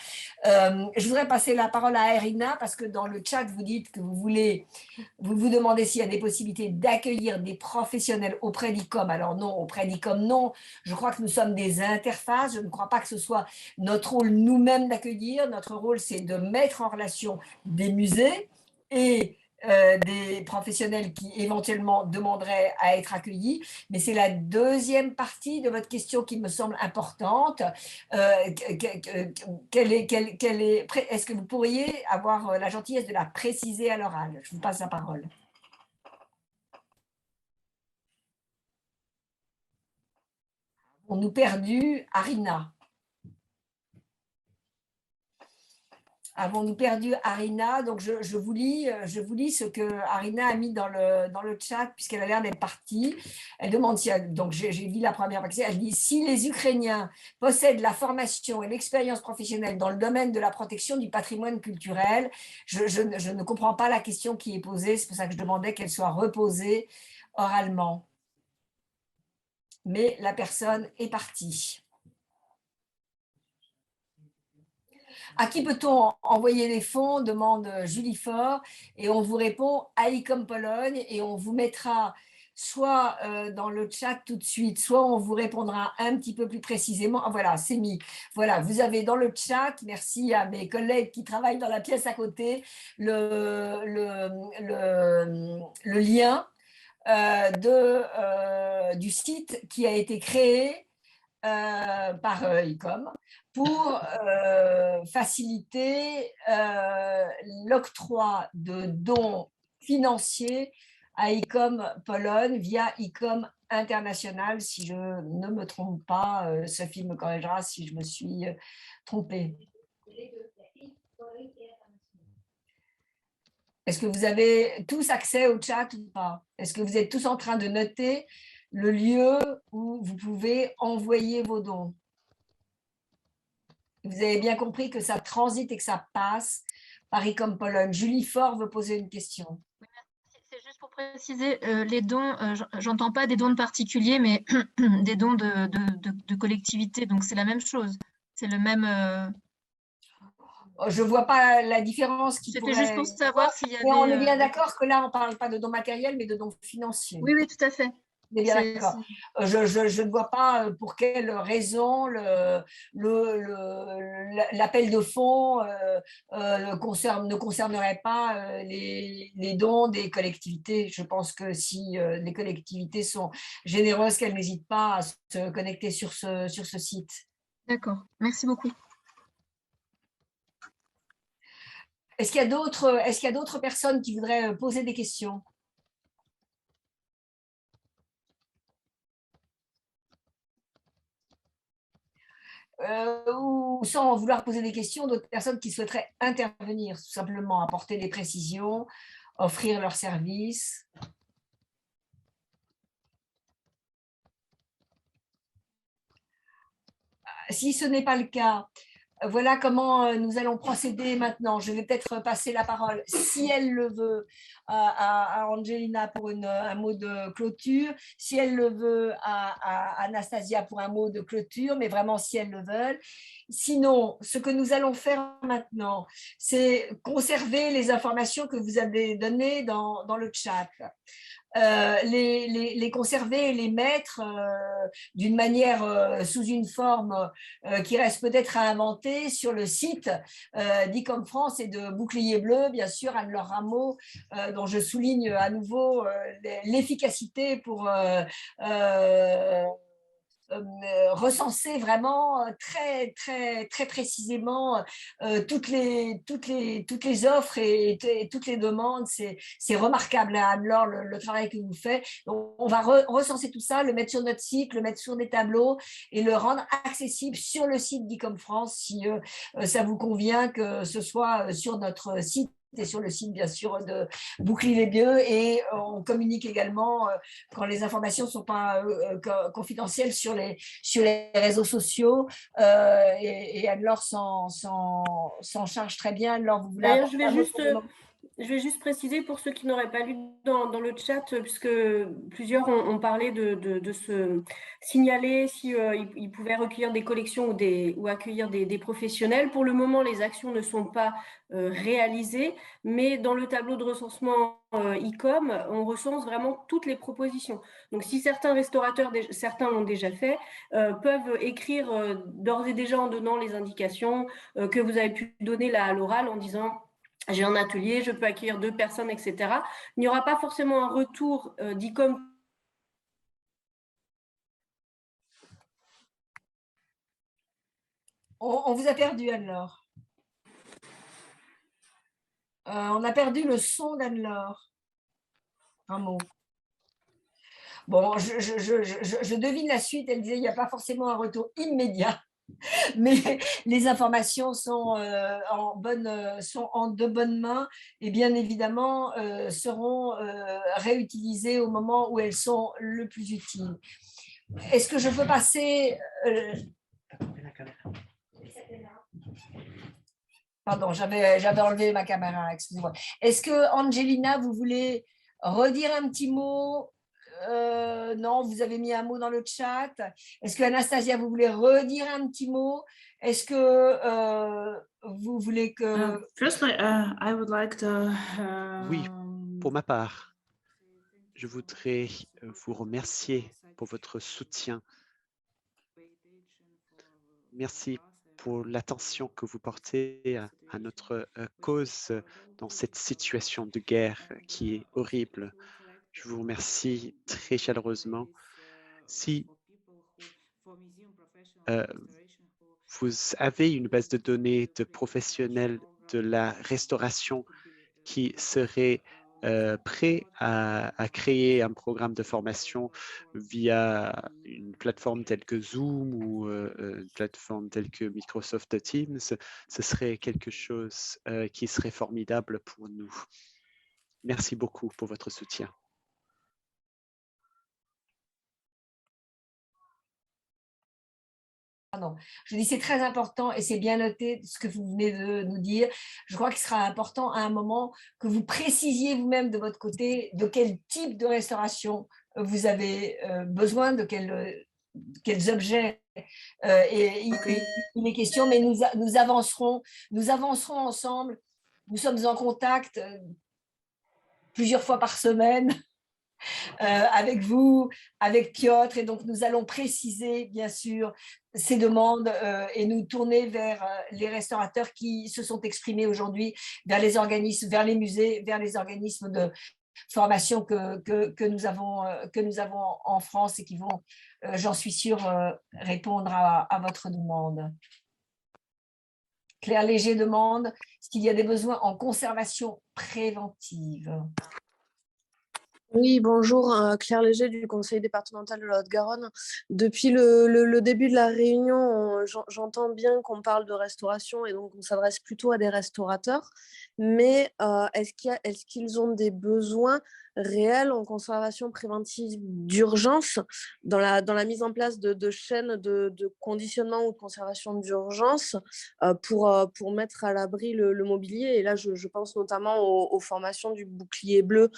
Je voudrais passer la parole à Irina, parce que dans le chat, vous dites que vous vous demandez s'il y a des possibilités d'accueillir des professionnels auprès d'ICOM. Alors non, auprès d'ICOM, non. Je crois que nous sommes des interfaces. Je ne crois pas que ce soit notre rôle nous-mêmes d'accueillir. Notre rôle, c'est de mettre en relation des musées et des professionnels qui éventuellement demanderaient à être accueillis. Mais c'est la deuxième partie de votre question qui me semble importante. Est-ce que vous pourriez avoir la gentillesse de la préciser à l'oral? Je vous passe la parole. On nous perdu Arina. Avons-nous perdu Arina? Donc, je vous lis ce que Arina a mis dans le chat, puisqu'elle a l'air d'être partie. Elle demande si, donc j'ai lu la première partie, elle dit si les Ukrainiens possèdent la formation et l'expérience professionnelle dans le domaine de la protection du patrimoine culturel. Je ne comprends pas la question qui est posée, c'est pour ça que je demandais qu'elle soit reposée oralement. Mais la personne est partie. À qui peut-on envoyer les fonds? Demande Julie Faure. Et on vous répond à ICOM Pologne et on vous mettra soit dans le chat tout de suite, soit on vous répondra un petit peu plus précisément. Ah, voilà, c'est mis. Voilà, vous avez dans le chat, merci à mes collègues qui travaillent dans la pièce à côté, le lien du site qui a été créé par ICOM pour faciliter l'octroi de dons financiers à ICOM Pologne via ICOM International, si je ne me trompe pas. Sophie me corrigera si je me suis trompée. Est-ce que vous avez tous accès au chat ou pas? Est-ce que vous êtes tous en train de noter le lieu où vous pouvez envoyer vos dons? Vous avez bien compris que ça transite et que ça passe par ICOM Pologne. Julie Faure veut poser une question. C'est juste pour préciser, les dons, j'entends pas des dons de particuliers, mais des dons de collectivités, donc c'est la même chose. C'est le même… Je ne vois pas la différence qui pourrait… C'était juste pour savoir s'il y a On est bien d'accord que là, on ne parle pas de dons matériels, mais de dons financiers. Oui, oui, tout à fait. On est bien d'accord. Je ne vois pas pour quelle raison l'appel de fonds ne concernerait pas les dons des collectivités. Je pense que si les collectivités sont généreuses, qu'elles n'hésitent pas à se connecter sur ce site. D'accord, merci beaucoup. Est-ce qu'il y a d'autres personnes qui voudraient poser des questions? Ou sans vouloir poser des questions, d'autres personnes qui souhaiteraient intervenir, tout simplement apporter des précisions, offrir leurs services. Si ce n'est pas le cas, voilà comment nous allons procéder maintenant. Je vais peut-être passer la parole, si elle le veut, à Angelina pour un mot de clôture, si elle le veut, à Anastasia pour un mot de clôture, mais vraiment si elles le veulent. Sinon, ce que nous allons faire maintenant, c'est conserver les informations que vous avez données dans le chat. Les conserver et les mettre d'une manière sous une forme qui reste peut-être à inventer sur le site d'ICOM France et de Bouclier Bleu, bien sûr, Anne-Laure Rameau, dont je souligne à nouveau l'efficacité pour recenser vraiment très précisément toutes les offres et toutes les demandes. C'est remarquable, hein, Anne-Laure, le travail que vous faites. Donc, on va recenser tout ça, le mettre sur notre site, le mettre sur des tableaux et le rendre accessible sur le site d'ICOM France si ça vous convient que ce soit sur notre site et sur le site, bien sûr, de Bouclier-les-Bieux. Et on communique également, quand les informations ne sont pas confidentielles, sur les réseaux sociaux. Et Anne-Laure s'en charge très bien. Anne-Laure, vous voulez D'ailleurs, je vais juste préciser pour ceux qui n'auraient pas lu dans le chat, puisque plusieurs ont parlé de se signaler si ils pouvaient recueillir des collections ou accueillir des professionnels. Pour le moment, les actions ne sont pas réalisées, mais dans le tableau de recensement ICOM, on recense vraiment toutes les propositions. Donc, si certains restaurateurs, certains l'ont déjà fait, peuvent écrire d'ores et déjà en donnant les indications que vous avez pu donner là à l'oral en disant j'ai un atelier, je peux accueillir 2 personnes, etc. Il n'y aura pas forcément un retour d'ICOM. On vous a perdu, Anne-Laure. On a perdu le son d'Anne-Laure. Un mot. Bon, je devine la suite. Elle disait qu'il n'y a pas forcément un retour immédiat, mais les informations sont en de bonnes mains et bien évidemment seront réutilisées au moment où elles sont le plus utiles. Est-ce que je peux passer... Pardon, j'avais enlevé ma caméra, excusez-moi. Est-ce que, Angelina, vous voulez redire un petit mot? Non, vous avez mis un mot dans le chat. Est-ce que, Anastasia, vous voulez redire un petit mot? Est-ce que vous voulez que... Firstly, I would like to... Oui, pour ma part, je voudrais vous remercier pour votre soutien. Merci pour l'attention que vous portez à notre cause dans cette situation de guerre qui est horrible. Je vous remercie très chaleureusement. Si vous avez une base de données de professionnels de la restauration qui seraient prêts à créer un programme de formation via une plateforme telle que Zoom ou une plateforme telle que Microsoft Teams, ce serait quelque chose qui serait formidable pour nous. Merci beaucoup pour votre soutien. Pardon. Je dis c'est très important et c'est bien noté ce que vous venez de nous dire. Je crois qu'il sera important à un moment que vous précisiez vous-même de votre côté de quel type de restauration vous avez besoin, de quels objets il est question, mais nous avancerons ensemble. Nous sommes en contact plusieurs fois par semaine. Avec vous, avec Piotr, et donc nous allons préciser bien sûr ces demandes et nous tourner vers les restaurateurs qui se sont exprimés aujourd'hui, vers les organismes, vers les musées, vers les organismes de formation que nous avons en France et qui vont, j'en suis sûre, répondre à votre demande. Claire Léger demande s'il y a des besoins en conservation préventive. Oui, bonjour, Claire Léger du conseil départemental de la Haute-Garonne. Depuis le début de la réunion, j'entends bien qu'on parle de restauration et donc on s'adresse plutôt à des restaurateurs. Mais est-ce qu'ils ont des besoins réels en conservation préventive d'urgence dans la mise en place de chaînes de conditionnement ou de conservation d'urgence pour mettre à l'abri le mobilier? Et là, je pense notamment aux formations du bouclier bleu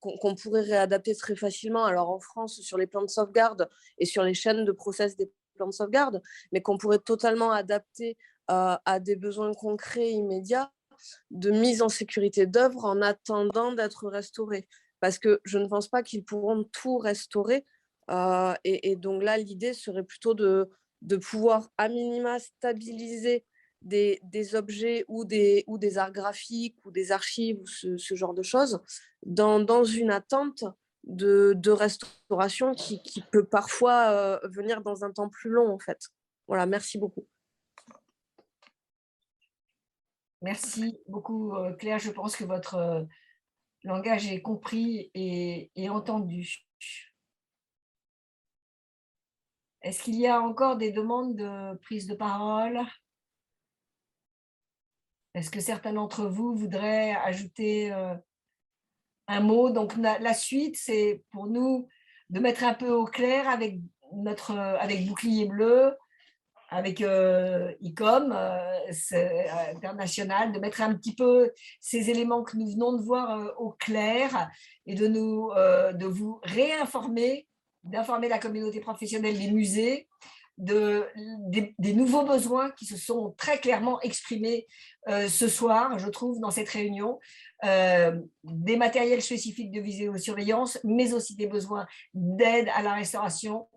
qu'on pourrait réadapter très facilement, alors en France sur les plans de sauvegarde et sur les chaînes de process des plans de sauvegarde, mais qu'on pourrait totalement adapter à des besoins concrets immédiats de mise en sécurité d'œuvre en attendant d'être restaurés. Parce que je ne pense pas qu'ils pourront tout restaurer. Et donc là, l'idée serait plutôt de pouvoir à minima stabiliser des objets ou des arts graphiques ou des archives ou ce genre de choses dans une attente de restauration qui peut parfois venir dans un temps plus long, en fait. Voilà, merci beaucoup. Merci beaucoup, Claire. Je pense que votre langage est compris et entendu. Est-ce qu'il y a encore des demandes de prise de parole? Est-ce que certains d'entre vous voudraient ajouter un mot? Donc, la suite, c'est pour nous de mettre un peu au clair avec Bouclier Bleu, avec ICOM international, de mettre un petit peu ces éléments que nous venons de voir au clair et de vous réinformer, d'informer la communauté professionnelle des musées des nouveaux besoins qui se sont très clairement exprimés ce soir, je trouve, dans cette réunion, des matériels spécifiques de vidéosurveillance, mais aussi des besoins d'aide à la restauration.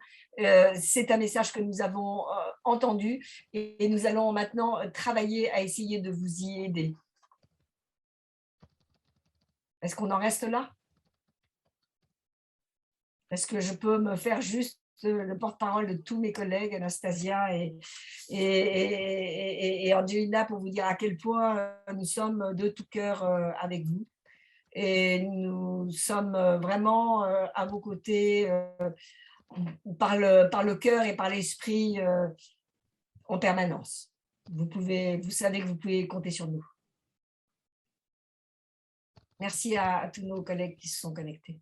C'est un message que nous avons entendu et nous allons maintenant travailler à essayer de vous y aider. Est-ce qu'on en reste là? Est-ce que je peux me faire juste le porte-parole de tous mes collègues, Anastasia et Angelina, pour vous dire à quel point nous sommes de tout cœur avec vous. Et nous sommes vraiment à vos côtés par le cœur et par l'esprit en permanence. Vous savez que vous pouvez compter sur nous. Merci à tous nos collègues qui se sont connectés.